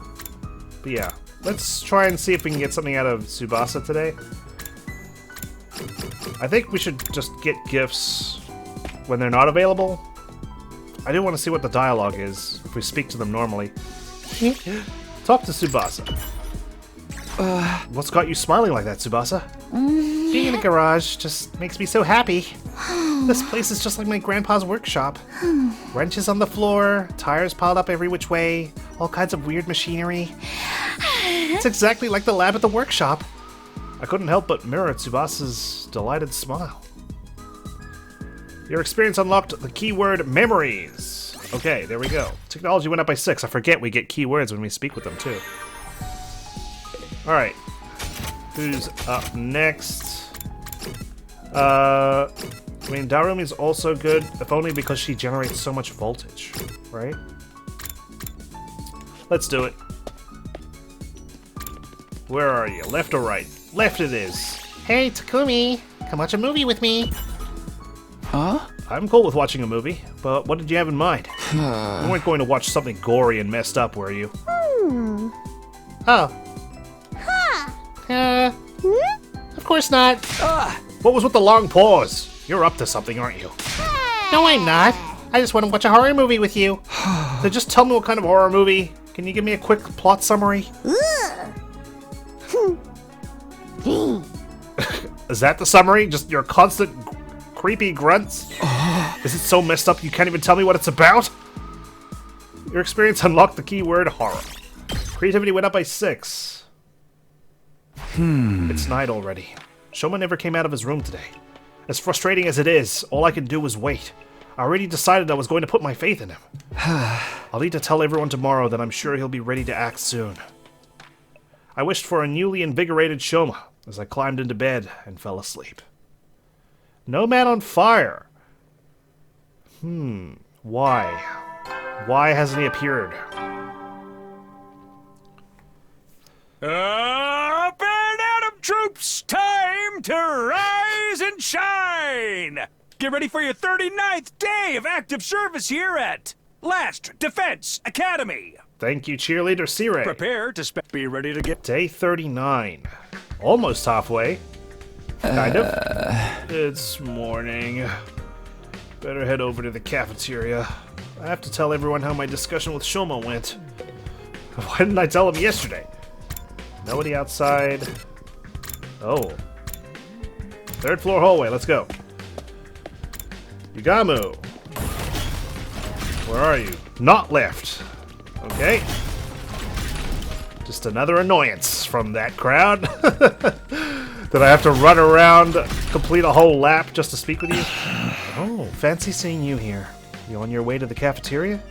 But yeah, let's try and see if we can get something out of Tsubasa today. I think we should just get gifts when they're not available. I do want to see what the dialogue is if we speak to them normally. Talk to Tsubasa. What's got you smiling like that, Tsubasa? Being in a garage just makes me so happy. This place is just like my grandpa's workshop. Wrenches on the floor, tires piled up every which way, all kinds of weird machinery. It's exactly like the lab at the workshop. I couldn't help but mirror Tsubasa's delighted smile. Your experience unlocked the keyword memories. Okay, there we go. Technology went up by 6. I forget we get keywords when we speak with them too. Alright. Who's up next? I mean, Darumi's also good, if only because she generates so much voltage, right? Let's do it. Where are you? Left or right? Left it is. Hey, Takumi, come watch a movie with me. Huh? I'm cool with watching a movie, but what did you have in mind? You weren't going to watch something gory and messed up, were you? Oh. Of course not. What was with the long pause? You're up to something, aren't you? No, I'm not. I just want to watch a horror movie with you. So just tell me what kind of horror movie. Can you give me a quick plot summary? Is that the summary? Just your constant creepy grunts? Is it so messed up you can't even tell me what it's about? Your experience unlocked the keyword horror. Creativity went up by 6. It's night already. Shouma never came out of his room today. As frustrating as it is, all I can do is wait. I already decided I was going to put my faith in him. I'll need to tell everyone tomorrow that I'm sure he'll be ready to act soon. I wished for a newly invigorated Shouma as I climbed into bed and fell asleep. No man on fire. Why? Why hasn't he appeared? Up and Adam troops, time to rise and shine! Get ready for your 39th day of active service here at Last Defense Academy. Thank you, cheerleader Sirei. Prepare to be ready to get... Day 39. Almost halfway. Kind of. It's morning. Better head over to the cafeteria. I have to tell everyone how my discussion with Shouma went. Why didn't I tell him yesterday? Nobody outside. Oh. 3rd floor hallway, let's go. Yugamu. Where are you? Not left. Okay. Just another annoyance from that crowd. Did I have to run around, complete a whole lap just to speak with you? Oh, fancy seeing you here. You on your way to the cafeteria?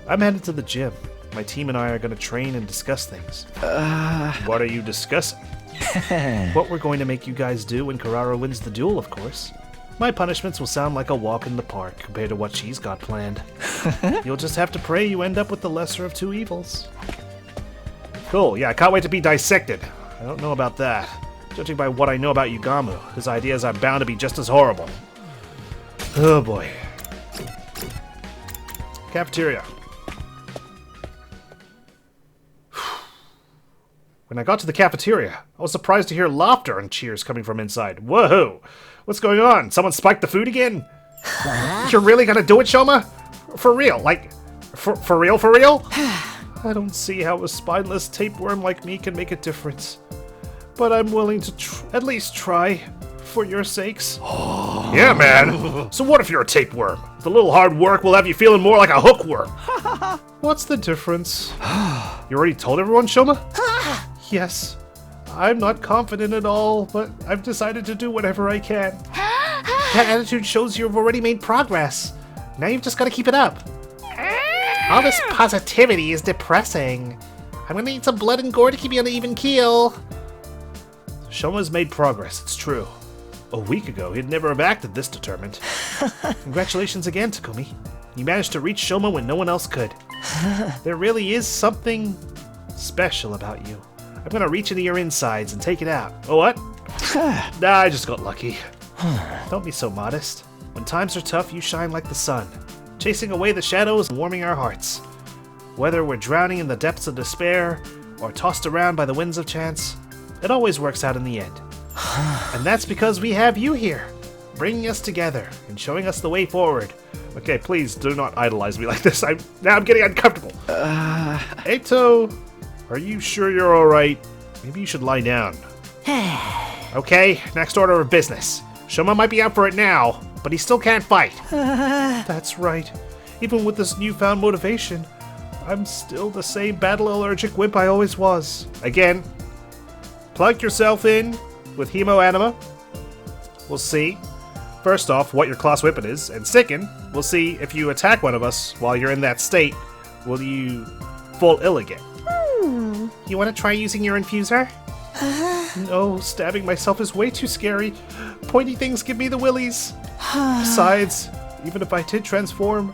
I'm headed to the gym. My team and I are going to train and discuss things. What are you discussing? What we're going to make you guys do when Kurara wins the duel, of course. My punishments will sound like a walk in the park compared to what she's got planned. You'll just have to pray you end up with the lesser of two evils. Cool, yeah, I can't wait to be dissected. I don't know about that. Judging by what I know about Yugamu, his ideas are bound to be just as horrible. Oh boy. Cafeteria. When I got to the cafeteria, I was surprised to hear laughter and cheers coming from inside. Whoa! What's going on? Someone spiked the food again? You're really gonna do it, Shouma? For real? Like, for real, for real? I don't see how a spineless tapeworm like me can make a difference. But I'm willing to at least try, for your sakes. Yeah, man. So what if you're a tapeworm? The little hard work will have you feeling more like a hookworm. What's the difference? You already told everyone, Shouma? Yes. I'm not confident at all, but I've decided to do whatever I can. That attitude shows you've already made progress. Now you've just got to keep it up. All this positivity is depressing. I'm gonna need some blood and gore to keep you on an even keel. Shouma's made progress, it's true. A week ago, he'd never have acted this determined. Congratulations again, Takumi. You managed to reach Shouma when no one else could. There really is something special about you. I'm gonna reach into your insides and take it out. Oh, what? Nah, I just got lucky. Don't be so modest. When times are tough, you shine like the sun, chasing away the shadows and warming our hearts. Whether we're drowning in the depths of despair or tossed around by the winds of chance, it always works out in the end. And that's because we have you here, bringing us together and showing us the way forward. Okay, please do not idolize me like this. Now I'm getting uncomfortable. Eito, are you sure you're alright? Maybe you should lie down. Okay, next order of business. Shouma might be out for it now, but he still can't fight. That's right. Even with this newfound motivation, I'm still the same battle-allergic wimp I always was. Again, plug yourself in with Hemo Anima. We'll see, first off, what your class weapon is, and second, we'll see if you attack one of us while you're in that state, will you fall ill again. You want to try using your infuser? No, stabbing myself is way too scary. pointy things give me the willies. Besides, even if I did transform,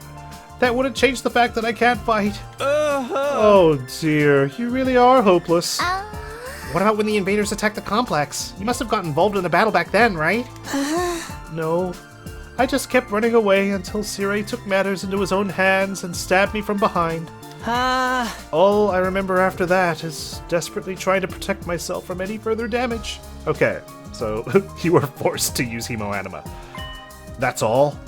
that wouldn't change the fact that I can't fight. Oh dear, you really are hopeless. What about when the invaders attacked the complex? You must have gotten involved in a battle back then, right? No. I just kept running away until Sirei took matters into his own hands and stabbed me from behind. All I remember after that is desperately trying to protect myself from any further damage. Okay, so you were forced to use hemoanima. That's all?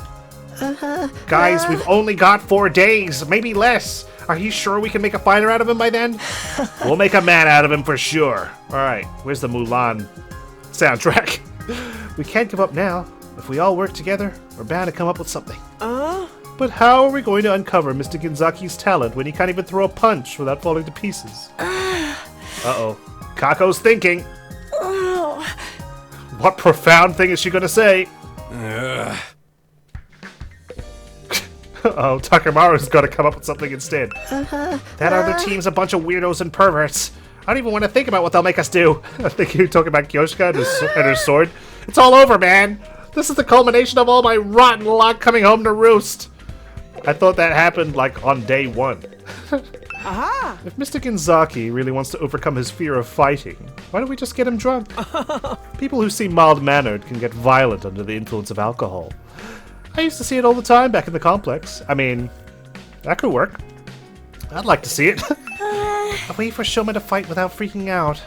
Guys, we've only got 4 days, maybe less. Are you sure we can make a fighter out of him by then? We'll make a man out of him for sure. Alright, where's the Mulan soundtrack? We can't give up now. If we all work together, we're bound to come up with something. But how are we going to uncover Mr. Ginzaki's talent when he can't even throw a punch without falling to pieces? Uh-oh. Kako's thinking. What profound thing is she going to say? Uh-oh, Takemaru's got to come up with something instead. That other team's a bunch of weirdos and perverts. I don't even want to think about what they'll make us do. I think you're talking about Kyoshika and her sword. It's all over, man. This is the culmination of all my rotten luck coming home to roost. I thought that happened, like, on day 1. If Mr. Ginzaki really wants to overcome his fear of fighting, why don't we just get him drunk? People who seem mild-mannered can get violent under the influence of alcohol. I used to see it all the time back in the complex. I mean, that could work. I'd like to see it. A way for Shouma to fight without freaking out.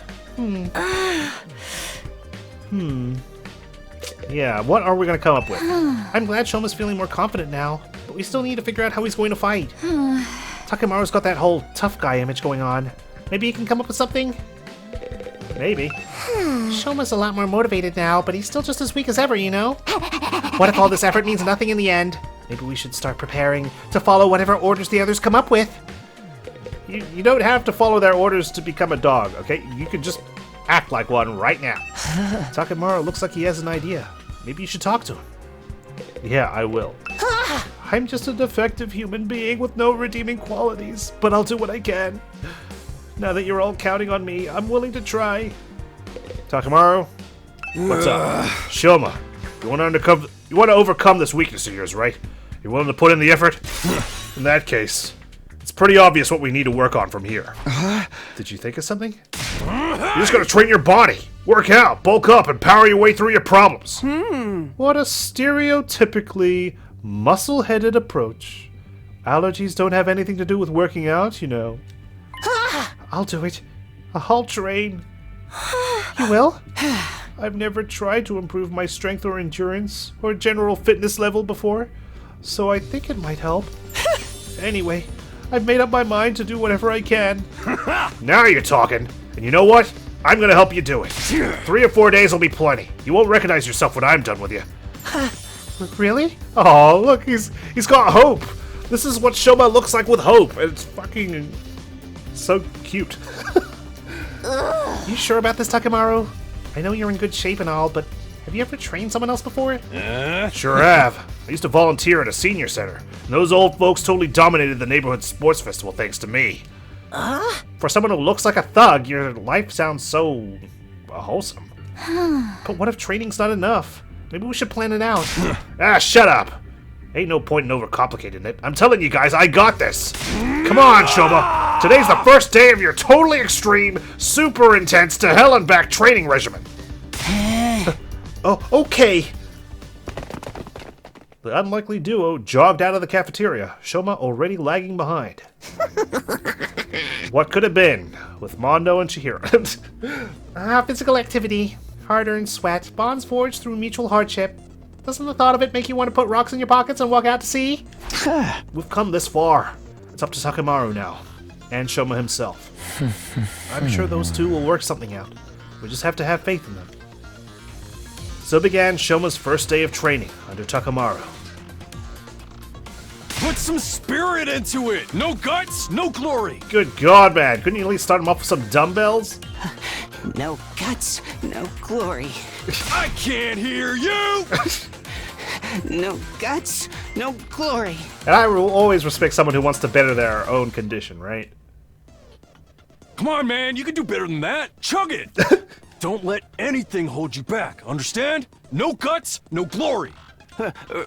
Yeah, what are we going to come up with? I'm glad Shouma's feeling more confident now, but we still need to figure out how he's going to fight. Takemaru's got that whole tough guy image going on. Maybe he can come up with something? Maybe. Shouma's a lot more motivated now, but he's still just as weak as ever, you know? What if all this effort means nothing in the end? Maybe we should start preparing to follow whatever orders the others come up with. You don't have to follow their orders to become a dog, okay? You could just act like one right now. Takemaru looks like he has an idea. Maybe you should talk to him. Yeah, I will. I'm just a defective human being with no redeeming qualities, but I'll do what I can. Now that you're all counting on me, I'm willing to try. Takemaru, what's up? Shouma, you want to overcome this weakness of yours, right? You're willing to put in the effort? In that case, it's pretty obvious what we need to work on from here. Did you think of something? You're just gonna train your body, work out, bulk up, and power your way through your problems. What a stereotypically muscle-headed approach. Allergies don't have anything to do with working out, you know. I'll do it. I'll train. You will? I've never tried to improve my strength or endurance or general fitness level before, so I think it might help. Anyway, I've made up my mind to do whatever I can. Now you're talking. And you know what? I'm gonna help you do it. 3 or 4 days will be plenty. You won't recognize yourself when I'm done with you. Really? Oh, look, he's got hope. This is what Shouma looks like with hope. And it's fucking so cute. You sure about this, Takemaru? I know you're in good shape and all, but have you ever trained someone else before? Sure have. I used to volunteer at a senior center, and those old folks totally dominated the neighborhood sports festival thanks to me. For someone who looks like a thug, your life sounds so wholesome. But what if training's not enough? Maybe we should plan it out. Shut up. Ain't no point in overcomplicating it. I'm telling you guys, I got this. Come on, Shouma. Today's the first day of your totally extreme, super intense to hell and back training regimen. Oh, okay. The unlikely duo jogged out of the cafeteria, Shouma already lagging behind. What could have been with Mondo and Chihiro? Physical activity, hard-earned sweat, bonds forged through mutual hardship. Doesn't the thought of it make you want to put rocks in your pockets and walk out to sea? We've come this far. It's up to Takemaru now, and Shouma himself. I'm sure those two will work something out. We just have to have faith in them. So began Shouma's first day of training under Takemaru. Put some spirit into it! No guts, no glory! Good God, man. Couldn't you at least start him off with some dumbbells? No guts, no glory. I can't hear you! No guts, no glory. And I will always respect someone who wants to better their own condition, right? Come on, man, you can do better than that. Chug it! Don't let anything hold you back, understand? No guts, no glory.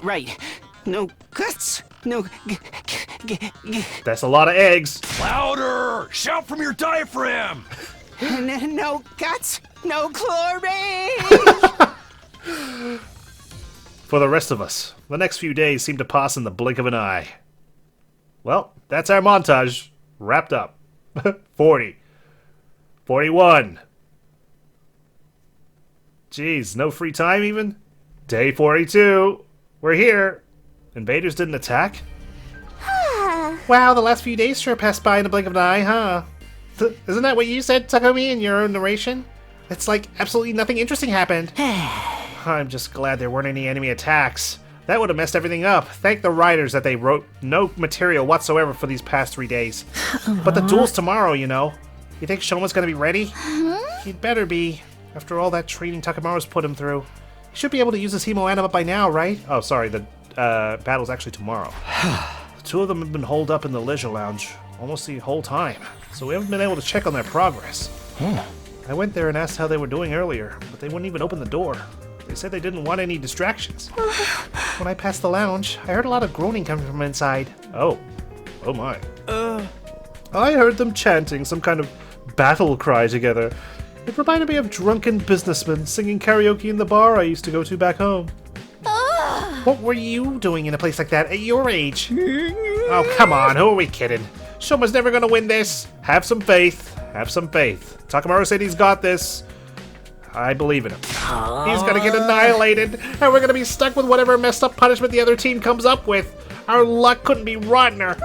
Right. No guts, no... That's a lot of eggs. Louder! Shout from your diaphragm! No guts, no glory! For the rest of us, the next few days seem to pass in the blink of an eye. Well, that's our montage. Wrapped up. 40. 41. Jeez, no free time even? Day 42. We're here. Invaders didn't attack? Wow, the last few days sure passed by in a blink of an eye, huh? Isn't that what you said, Takumi, in your own narration? It's like absolutely nothing interesting happened. I'm just glad there weren't any enemy attacks. That would have messed everything up. Thank the writers that they wrote no material whatsoever for these past 3 days. But the duel's tomorrow, you know. You think Shouma's gonna be ready? He'd better be. After all that training Takamaru's put him through. He should be able to use his Hemo Anima by now, right? Oh, sorry, the battle's actually tomorrow. The two of them have been holed up in the leisure lounge almost the whole time, so we haven't been able to check on their progress. I went there and asked how they were doing earlier, but they wouldn't even open the door. They said they didn't want any distractions. When I passed the lounge, I heard a lot of groaning coming from inside. Oh my. I heard them chanting some kind of battle cry together. It reminded me of drunken businessmen singing karaoke in the bar I used to go to back home. What were you doing in a place like that at your age? Oh, come on, who are we kidding? Shouma's never gonna win this. Have some faith. Have some faith. Takamaru said he's got this. I believe in him. He's gonna get annihilated, and we're gonna be stuck with whatever messed up punishment the other team comes up with. Our luck couldn't be rottener.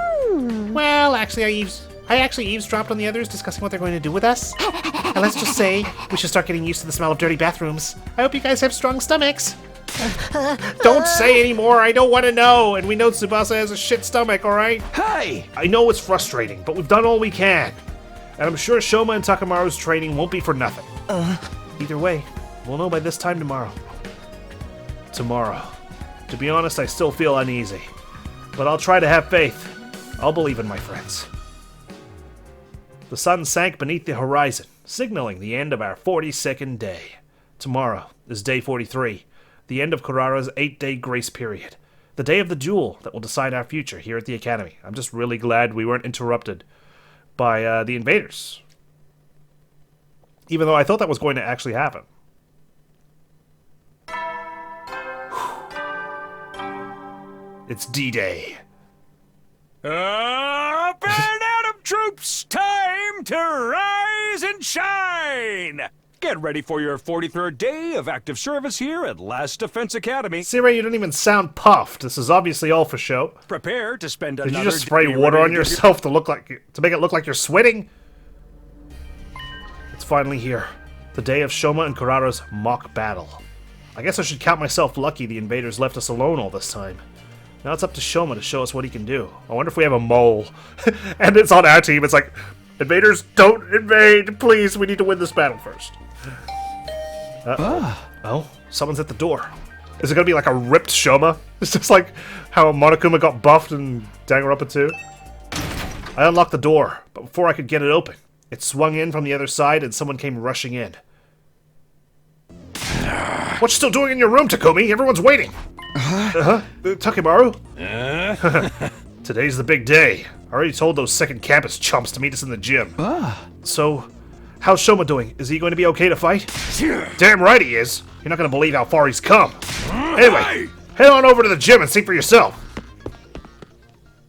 Well, actually, I actually eavesdropped on the others discussing what they're going to do with us. And let's just say, we should start getting used to the smell of dirty bathrooms. I hope you guys have strong stomachs. Don't say anymore, I don't want to know. And we know Tsubasa has a shit stomach, alright? Hey! I know it's frustrating, but we've done all we can. And I'm sure Shouma and Takamaru's training won't be for nothing. Either way, we'll know by this time tomorrow. Tomorrow. To be honest, I still feel uneasy. But I'll try to have faith. I'll believe in my friends. The sun sank beneath the horizon, signaling the end of our 42nd day. Tomorrow is day 43, the end of Kurara's 8-day grace period. The day of the duel that will decide our future here at the Academy. I'm just really glad we weren't interrupted by the invaders. Even though I thought that was going to actually happen. It's D-Day. Up and out of troops! Time to rise and shine! Get ready for your 43rd day of active service here at Last Defense Academy. Sirei, you don't even sound puffed. This is obviously all for show. Prepare to spend Did another you just spray day water ready on to yourself to make it look like you're sweating? It's finally here. The day of Shouma and Kurara's mock battle. I guess I should count myself lucky the invaders left us alone all this time. Now it's up to Shouma to show us what he can do. I wonder if we have a mole. And it's on our team. It's like, invaders, don't invade. Please, we need to win this battle first. Oh, someone's at the door. Is it going to be like a ripped Shouma? It's just like how Monokuma got buffed in Danganronpa 2. I unlocked the door, but before I could get it open, it swung in from the other side and someone came rushing in. What you still doing in your room, Takumi? Everyone's waiting. Takemaru? Today's the big day. I already told those second campus chumps to meet us in the gym. So, how's Shouma doing? Is he going to be okay to fight? Damn right he is. You're not going to believe how far he's come. Anyway, head on over to the gym and see for yourself.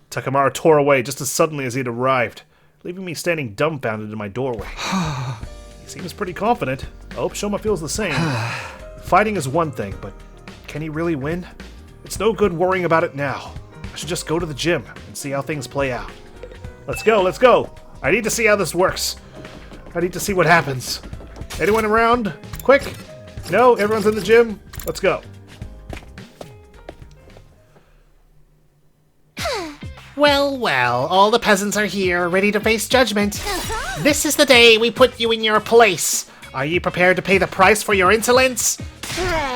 Takemaru tore away just as suddenly as he'd arrived, leaving me standing dumbfounded in my doorway. He seems pretty confident. I hope Shouma feels the same. Fighting is one thing, but can he really win? It's no good worrying about it now. I should just go to the gym and see how things play out. Let's go, let's go. I need to see how this works. I need to see what happens. Anyone around? Quick! No, everyone's in the gym? Let's go. Well, all the peasants are here, ready to face judgment. This is the day we put you in your place. Are you prepared to pay the price for your insolence?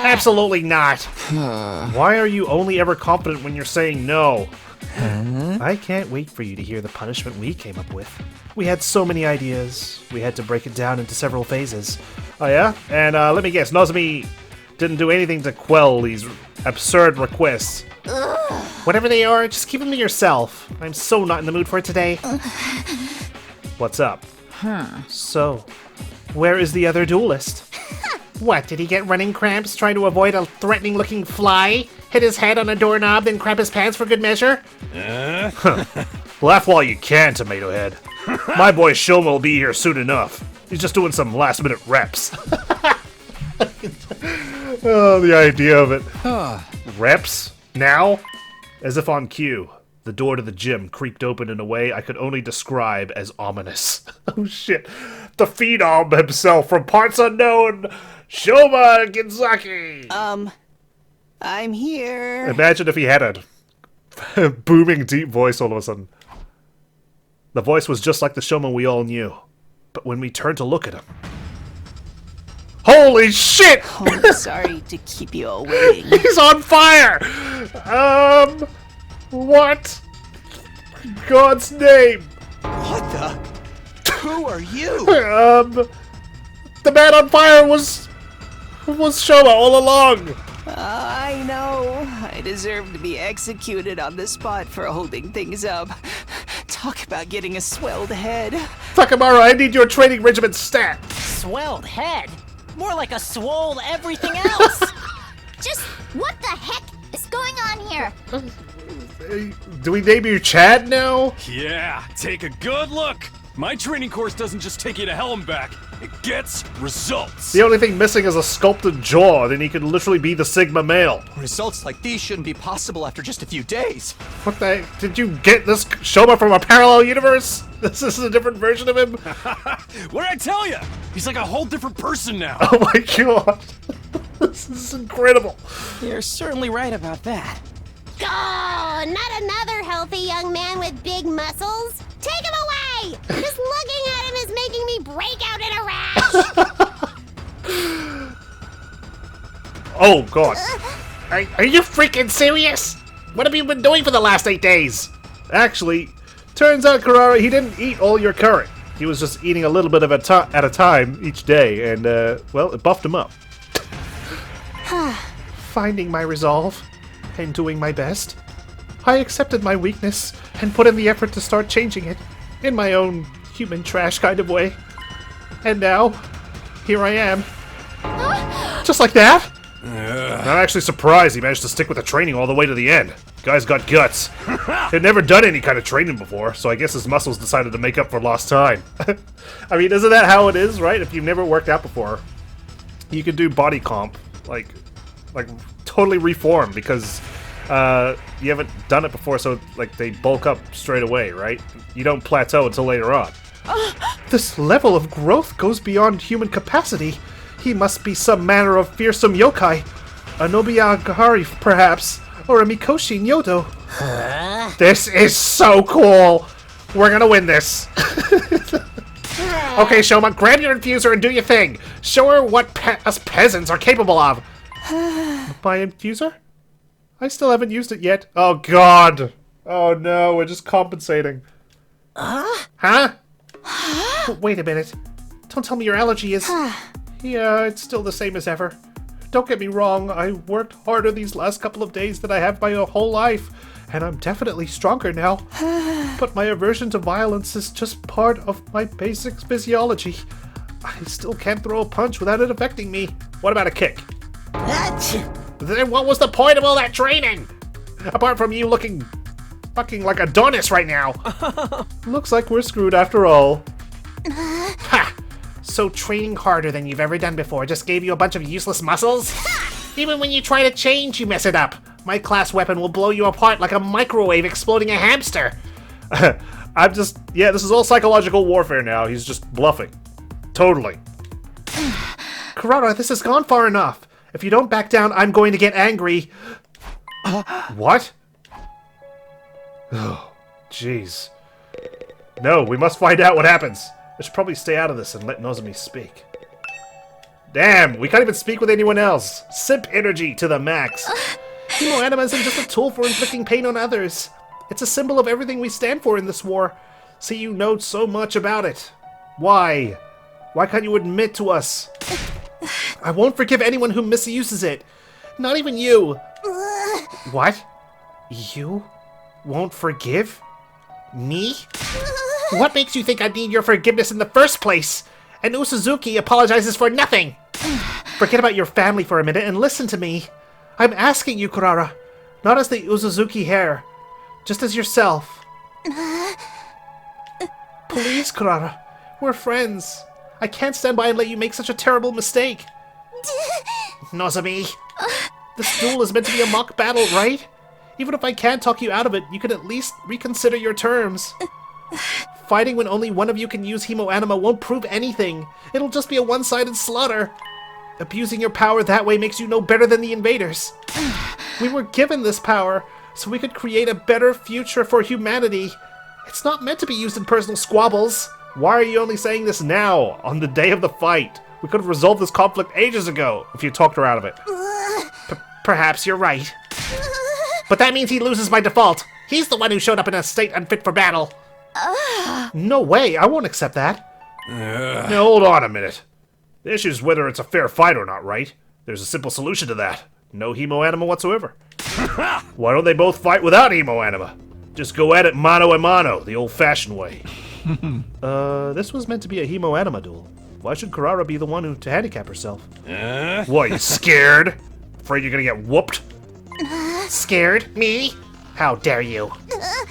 Absolutely not. Why are you only ever confident when you're saying no? I can't wait for you to hear the punishment we came up with. We had so many ideas. We had to break it down into several phases. Oh yeah? And let me guess, Nozomi didn't do anything to quell these absurd requests. Whatever they are, just keep them to yourself. I'm so not in the mood for it today. What's up? So, where is the other duelist? What, did he get running cramps trying to avoid a threatening-looking fly? Hit his head on a doorknob, then crap his pants for good measure? Laugh while you can, Tomato Head. My boy Shouma will be here soon enough. He's just doing some last-minute reps. Oh, the idea of it. Reps? Now? As if on cue, the door to the gym creaked open in a way I could only describe as ominous. Oh shit. The phenom himself from parts unknown, Shouma Ginzaki! I'm here. Imagine if he had a booming deep voice all of a sudden. The voice was just like the Shouma we all knew. But when we turned to look at him... Holy shit! Oh, I'm sorry to keep you all waiting. He's on fire! What? God's name! What the? Who are you? The man on fire was Shouma all along! I know. I deserve to be executed on the spot for holding things up. Talk about getting a swelled head. Takamura, I need your training regimen stat! Swelled head? More like a swole everything else. Just what the heck is going on here? Do we name you Chad now? Yeah, take a good look. My training course doesn't just take you to hell and back. It gets results. The only thing missing is a sculpted jaw, then he could literally be the Sigma male. Results like these shouldn't be possible after just a few days. What the... Did you get this Shouma from a parallel universe? This is a different version of him? What did I tell you? He's like a whole different person now. Oh my god. This is incredible. You're certainly right about that. Oh, not another healthy young man with big muscles. Take him away! Just looking at him is making me break out in a rash. Oh god. Are you freaking serious? What have you been doing for the last 8 days? Actually, turns out, Kurara, he didn't eat all your curry. He was just eating a little bit of at a time each day, and, well, it buffed him up. Finding my resolve and doing my best, I accepted my weakness and put in the effort to start changing it in my own human trash kind of way. And now, here I am. Just like that? I'm actually surprised he managed to stick with the training all the way to the end. Guy's got guts. He'd never done any kind of training before, so I guess his muscles decided to make up for lost time. I mean, isn't that how it is, right? If you've never worked out before, you can do body comp, like totally reform, because you haven't done it before, so like they bulk up straight away, right? You don't plateau until later on. This level of growth goes beyond human capacity. He must be some manner of fearsome yokai. A Nobiyagahari, perhaps. Or a Mikoshi Nyoto. This is so cool! We're gonna win this. Okay, Shouma, grab your infuser and do your thing. Show her what us peasants are capable of. My infuser? I still haven't used it yet. Oh god. Oh no, we're just compensating. Huh? Wait a minute. Don't tell me your allergy is... Yeah, it's still the same as ever. Don't get me wrong, I worked harder these last couple of days than I have my whole life, and I'm definitely stronger now. But my aversion to violence is just part of my basic physiology. I still can't throw a punch without it affecting me. What about a kick? Then what was the point of all that training? Apart from you looking fucking like Adonis right now. Looks like we're screwed after all. Ha! So training harder than you've ever done before just gave you a bunch of useless muscles? Even when you try to change, you mess it up. My class weapon will blow you apart like a microwave exploding a hamster. Yeah, this is all psychological warfare now. He's just bluffing. Totally. Kurara, this has gone far enough. If you don't back down, I'm going to get angry. What? Oh, jeez. No, we must find out what happens. I should probably stay out of this and let Nozomi speak. Damn, we can't even speak with anyone else. Simp energy to the max. Hemoanima isn't just a tool for inflicting pain on others. It's a symbol of everything we stand for in this war. See, you know so much about it. Why? Why can't you admit to us? I won't forgive anyone who misuses it. Not even you. What? You won't forgive? Me? What makes you think I need your forgiveness in the first place? And Usuzuki apologizes for nothing. Forget about your family for a minute and listen to me. I'm asking you, Kurara. Not as the Uzuzuki heir. Just as yourself. Please, Kurara. We're friends. I can't stand by and let you make such a terrible mistake. Nozomi. This duel is meant to be a mock battle, right? Even if I can't talk you out of it, you can at least reconsider your terms. Fighting when only one of you can use Hemoanima won't prove anything. It'll just be a one-sided slaughter. Abusing your power that way makes you no better than the invaders. We were given this power so we could create a better future for humanity. It's not meant to be used in personal squabbles. Why are you only saying this now, on the day of the fight? We could have resolved this conflict ages ago if you talked her out of it. Perhaps you're right. But that means he loses by default. He's the one who showed up in a state unfit for battle. No way, I won't accept that. Now hold on a minute. The issue is whether it's a fair fight or not, right? There's a simple solution to that. No Hemoanima whatsoever. Why don't they both fight without Hemoanima? Just go at it mano a mano, the old-fashioned way. This was meant to be a Hemoanima duel. Why should Kurara be the one to handicap herself? What, you scared? Afraid you're gonna get whooped? Scared? Me? How dare you?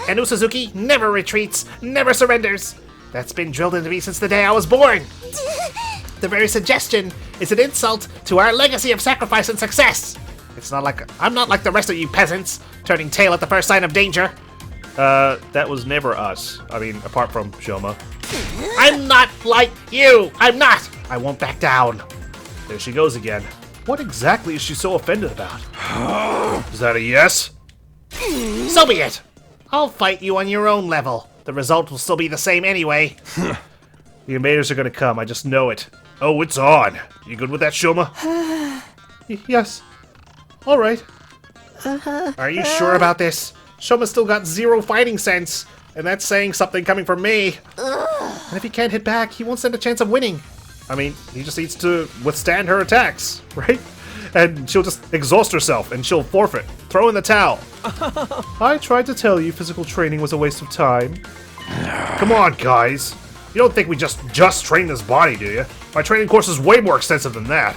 And Usuzuki never retreats, never surrenders. That's been drilled into me since the day I was born. The very suggestion is an insult to our legacy of sacrifice and success. It's not like I'm not like the rest of you peasants, turning tail at the first sign of danger. That was never us. I mean, apart from Shouma. I'm not like you. I'm not. I won't back down. There she goes again. What exactly is she so offended about? Is that a yes? So be it. I'll fight you on your own level. The result will still be the same anyway. The invaders are gonna come, I just know it. Oh, it's on. You good with that, Shouma? Yes. All right. Are you sure about this? Shouma's still got zero fighting sense, and that's saying something coming from me. And if he can't hit back, he won't stand a chance of winning. I mean, he just needs to withstand her attacks, right? And she'll just exhaust herself, and she'll forfeit. Throw in the towel. I tried to tell you physical training was a waste of time. Come on, guys. You don't think we just train this body, do you? My training course is way more extensive than that.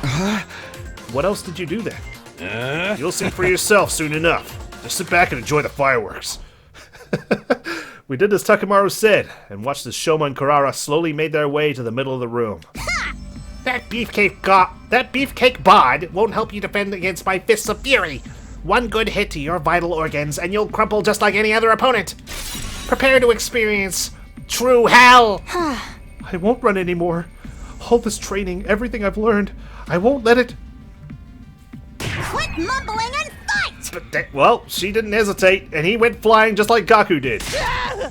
What else did you do then? You'll see for yourself soon enough. Just sit back and enjoy the fireworks. We did as Takamaru said, and watched as Shouma and Kurara slowly made their way to the middle of the room. That beefcake bod won't help you defend against my fists of fury. One good hit to your vital organs, and you'll crumple just like any other opponent. Prepare to experience true hell. I won't run anymore. All this training, everything I've learned, I won't let it... Quit mumbling and fight! But well, she didn't hesitate, and he went flying just like Gaku did.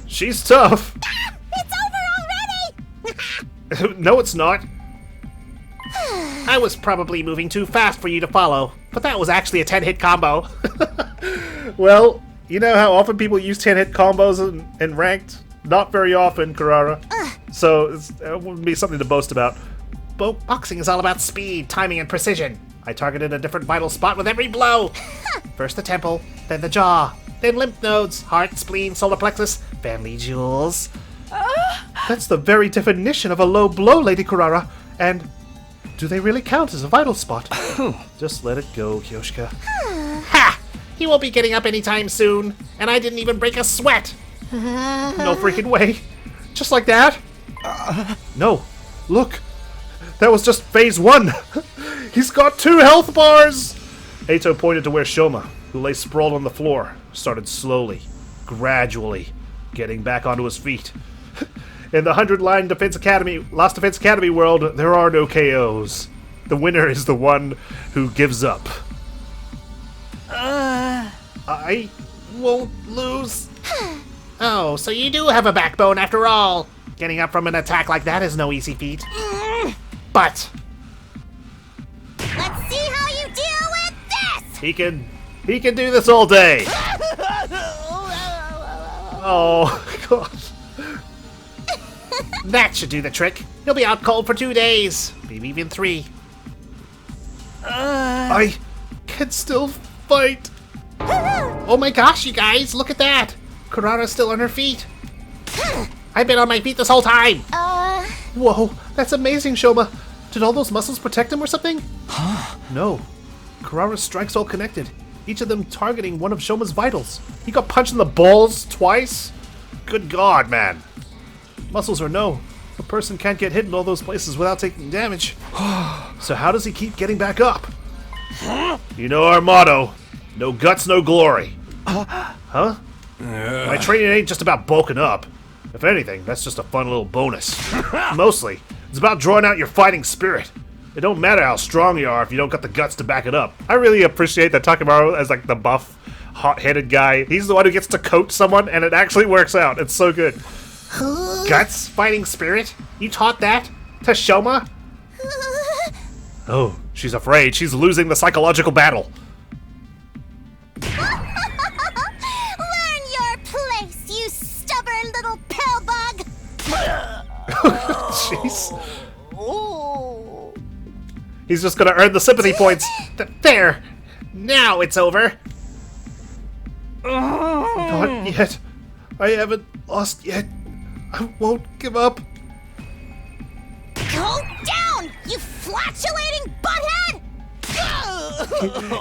She's tough. It's over already! No, it's not. I was probably moving too fast for you to follow, but that was actually a 10-hit combo. Well, you know how often people use 10-hit combos in ranked? Not very often, Kurara. So it wouldn't be something to boast about. Boxing is all about speed, timing, and precision. I targeted a different vital spot with every blow. First the temple, then the jaw, then lymph nodes, heart, spleen, solar plexus, family jewels. That's the very definition of a low blow, Lady Kurara. And do they really count as a vital spot? Just let it go, Kyoshika. Ha! He won't be getting up anytime soon, and I didn't even break a sweat. No freaking way. Just like that? No. Look. That was just phase 1. He's got 2 health bars. Eito pointed to where Shouma, who lay sprawled on the floor, started slowly, gradually getting back onto his feet. In the 100-line Lost Defense Academy world, there are no KOs. The winner is the one who gives up. I won't lose. Oh, so you do have a backbone after all. Getting up from an attack like that is no easy feat. But He can do this all day. Oh, God. That should do the trick. He'll be out cold for 2 days. Maybe even 3. I can still fight. Oh my gosh, you guys, look at that. Kurara's still on her feet. I've been on my feet this whole time. Whoa, that's amazing, Shouma. Did all those muscles protect him or something? No. Kurara's strikes all connected, each of them targeting one of Shouma's vitals. He got punched in the balls twice? Good God, man. Muscles or no, a person can't get hit in all those places without taking damage. So how does he keep getting back up? You know our motto, no guts, no glory. Huh? My training ain't just about bulking up. If anything, that's just a fun little bonus. Mostly, it's about drawing out your fighting spirit. It don't matter how strong you are if you don't got the guts to back it up. I really appreciate that Takamaru as like the buff, hot-headed guy. He's the one who gets to coach someone, and it actually works out. It's so good. Guts, fighting spirit? You taught that to Shouma? Oh, she's afraid. She's losing the psychological battle. Learn your place, you stubborn little pill bug! Jeez. He's just gonna earn the sympathy points. There! Now it's over! Not yet. I haven't lost yet. I won't give up. Go down, you flatulating butthead!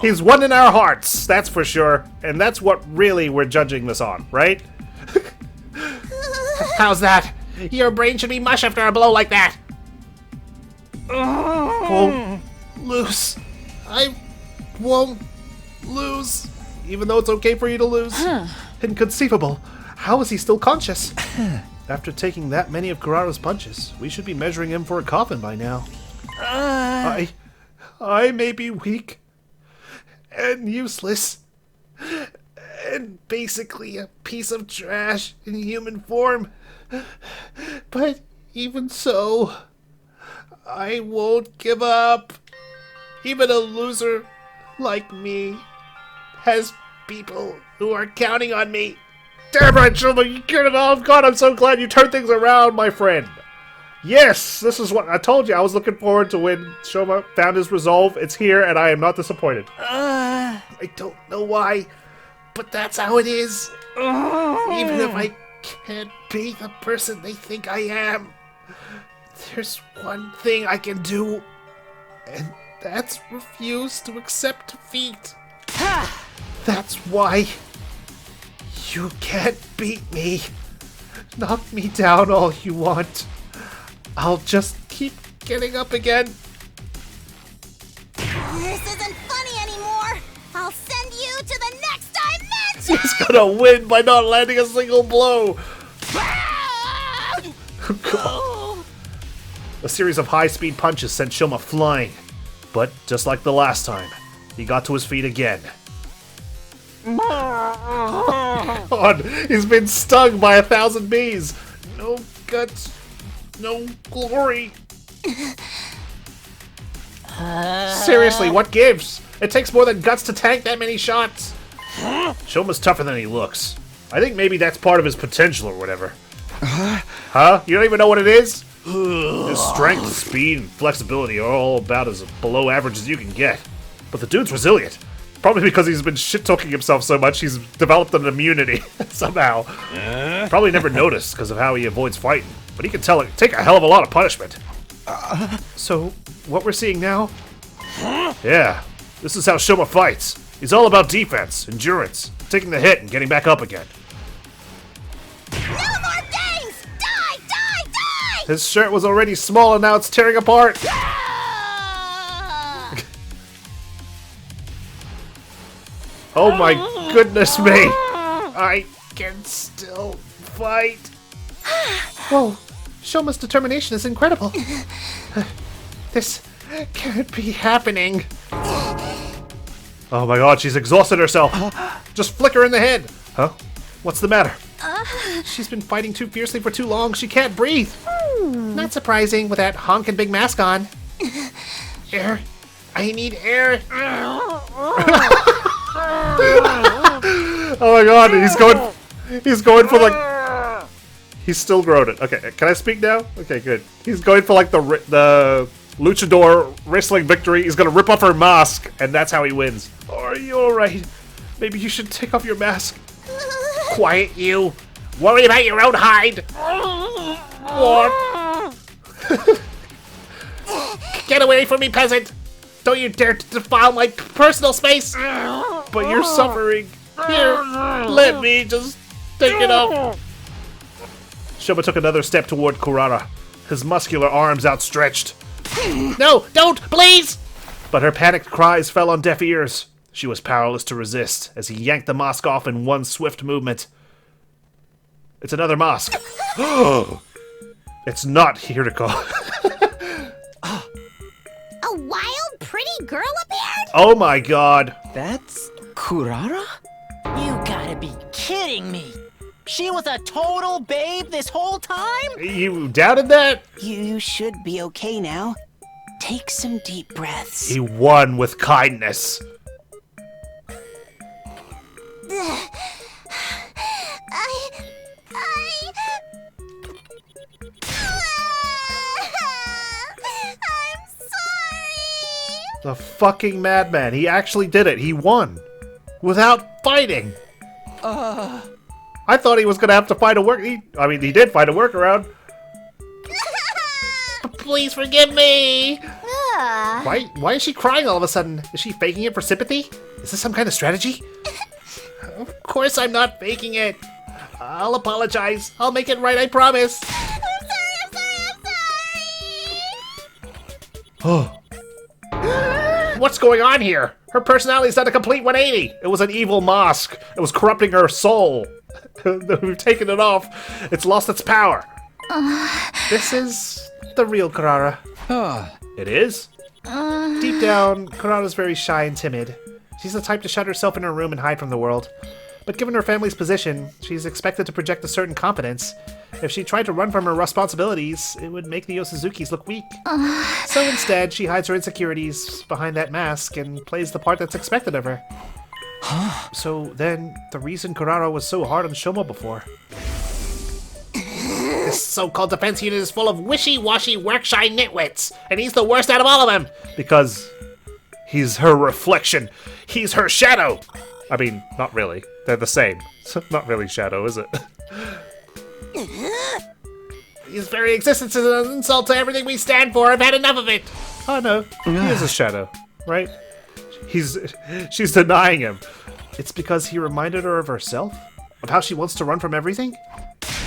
He's won in our hearts, that's for sure. And that's what really we're judging this on, right? How's that? Your brain should be mush after a blow like that! Won't lose. I won't lose. Even though it's okay for you to lose. Inconceivable. How is he still conscious? After taking that many of Kurara's punches, we should be measuring him for a coffin by now. I may be weak and useless and basically a piece of trash in human form. But even so, I won't give up. Even a loser like me has people who are counting on me. Damn right, Shouma, you get it all. God, I'm so glad you turned things around, my friend. Yes, this is what I told you. I was looking forward to when Shouma found his resolve. It's here, and I am not disappointed. I don't know why, but that's how it is. Even if I can't be the person they think I am, there's one thing I can do, and that's refuse to accept defeat. That's why you can't beat me. Knock me down all you want. I'll just keep getting up again. This isn't funny anymore. I'll send you to the next dimension. He's gonna win by not landing a single blow. A series of high-speed punches sent Shouma flying. But just like the last time, he got to his feet again. God, he's been stung by 1,000 bees. No guts, no glory. Seriously, what gives? It takes more than guts to tank that many shots. Shouma's tougher than he looks. I think maybe that's part of his potential or whatever. Huh? You don't even know what it is? His strength, speed, and flexibility are all about as below average as you can get. But the dude's resilient. Probably because he's been shit-talking himself so much, he's developed an immunity, somehow. Probably never noticed because of how he avoids fighting. But he can take a hell of a lot of punishment. So, what we're seeing now? Yeah, this is how Shouma fights. He's all about defense, endurance, taking the hit and getting back up again. No more games! Die, die, die! His shirt was already small and now it's tearing apart. Oh my goodness me! I can still fight. Whoa, Shouma's determination is incredible. This can't be happening. Oh my god, she's exhausted herself. Just flick her in the head. Huh? What's the matter? She's been fighting too fiercely for too long. She can't breathe. Not surprising with that honkin' big mask on. Air. I need air. Oh my god, he's going for like... He's still grown it. Okay, can I speak now? Okay, good. He's going for like the luchador wrestling victory. He's gonna rip off her mask, and that's how he wins. Are you alright? Maybe you should take off your mask. Quiet, you. Worry about your own hide. What? Get away from me, peasant. Don't you dare to defile my personal space. But you're suffering. Here, let me just take it off. Shouma took another step toward Kurara, his muscular arms outstretched. No, don't, please! But her panicked cries fell on deaf ears. She was powerless to resist as he yanked the mask off in one swift movement. It's another mask. It's not Hiriko. A wild, pretty girl appeared? Oh my god. That's Kurara? You gotta be kidding me. She was a total babe this whole time? You doubted that? You should be okay now. Take some deep breaths. He won with kindness. I'm sorry. The fucking madman. He actually did it. He won. Without fighting. I thought he was gonna have to fight a work. I mean, he did fight a workaround. Please forgive me. Uh, Why is she crying all of a sudden? Is she faking it for sympathy? Is this some kind of strategy? Of course I'm not faking it. I'll apologize. I'll make it right, I promise. I'm sorry. Oh. What's going on here? Her personality's done a complete 180. It was an evil mask. It was corrupting her soul. We've taken it off. It's lost its power. This is the real Kurara. It is? Deep down, Kurara's very shy and timid. She's the type to shut herself in her room and hide from the world. But given her family's position, she's expected to project a certain confidence. If she tried to run from her responsibilities, it would make the Osuzukis look weak. So instead, she hides her insecurities behind that mask and plays the part that's expected of her. So then, the reason Kurara was so hard on Shouma before. This so-called defense unit is full of wishy-washy work-shy nitwits, and he's the worst out of all of them. Because he's her reflection. He's her shadow. I mean, not really. They're the same. Not really shadow, is it? His very existence is an insult to everything we stand for. I've had enough of it. Oh no, he is a shadow, right? She's denying him. It's because he reminded her of herself? Of how she wants to run from everything?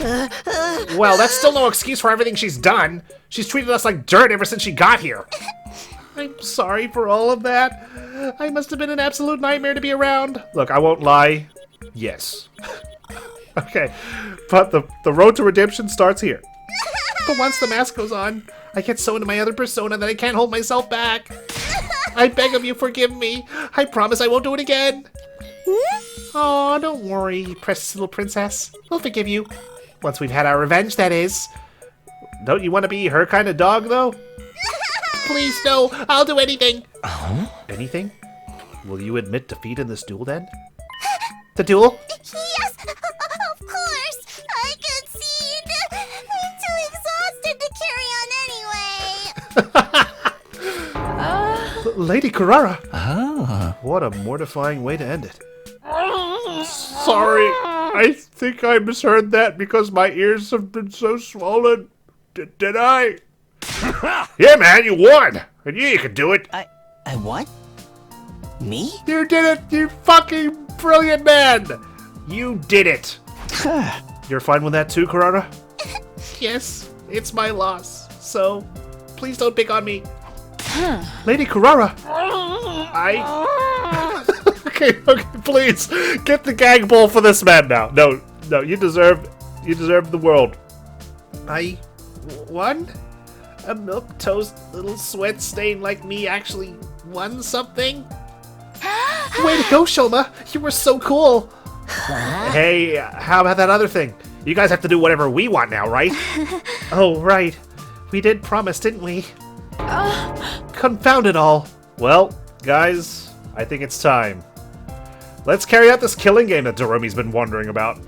Well, that's still no excuse for everything she's done. She's treated us like dirt ever since she got here. I'm sorry for all of that. I must have been an absolute nightmare to be around. Look, I won't lie. Yes. Okay, but the road to redemption starts here. But once the mask goes on, I get so into my other persona that I can't hold myself back. I beg of you, forgive me. I promise I won't do it again. Oh, don't worry, precious little princess. We'll forgive you. Once we've had our revenge, that is. Don't you want to be her kind of dog, though? Please, no. I'll do anything. Anything? Will you admit defeat in this duel, then? The duel? Yes, of course. I concede. I'm too exhausted to carry on anyway. Lady Kurara! What a mortifying way to end it. Sorry, I think I misheard that because my ears have been so swollen. Did I? Yeah, man, you won! I knew you could do it! I what? Me? You did it, you fucking brilliant man! You did it! You're fine with that too, Kurara? Yes, it's my loss. So, please don't pick on me. Lady Kurara! Okay, please, get the gag ball for this man now. No, you deserve the world. I won? A milk toast little sweat stain like me actually won something? Way to go, Shouma! You were so cool! Hey, how about that other thing? You guys have to do whatever we want now, right? Oh, right. We did promise, didn't we? Confound it all. Well, guys, I think it's time. Let's carry out this killing game that Doromi's been wondering about.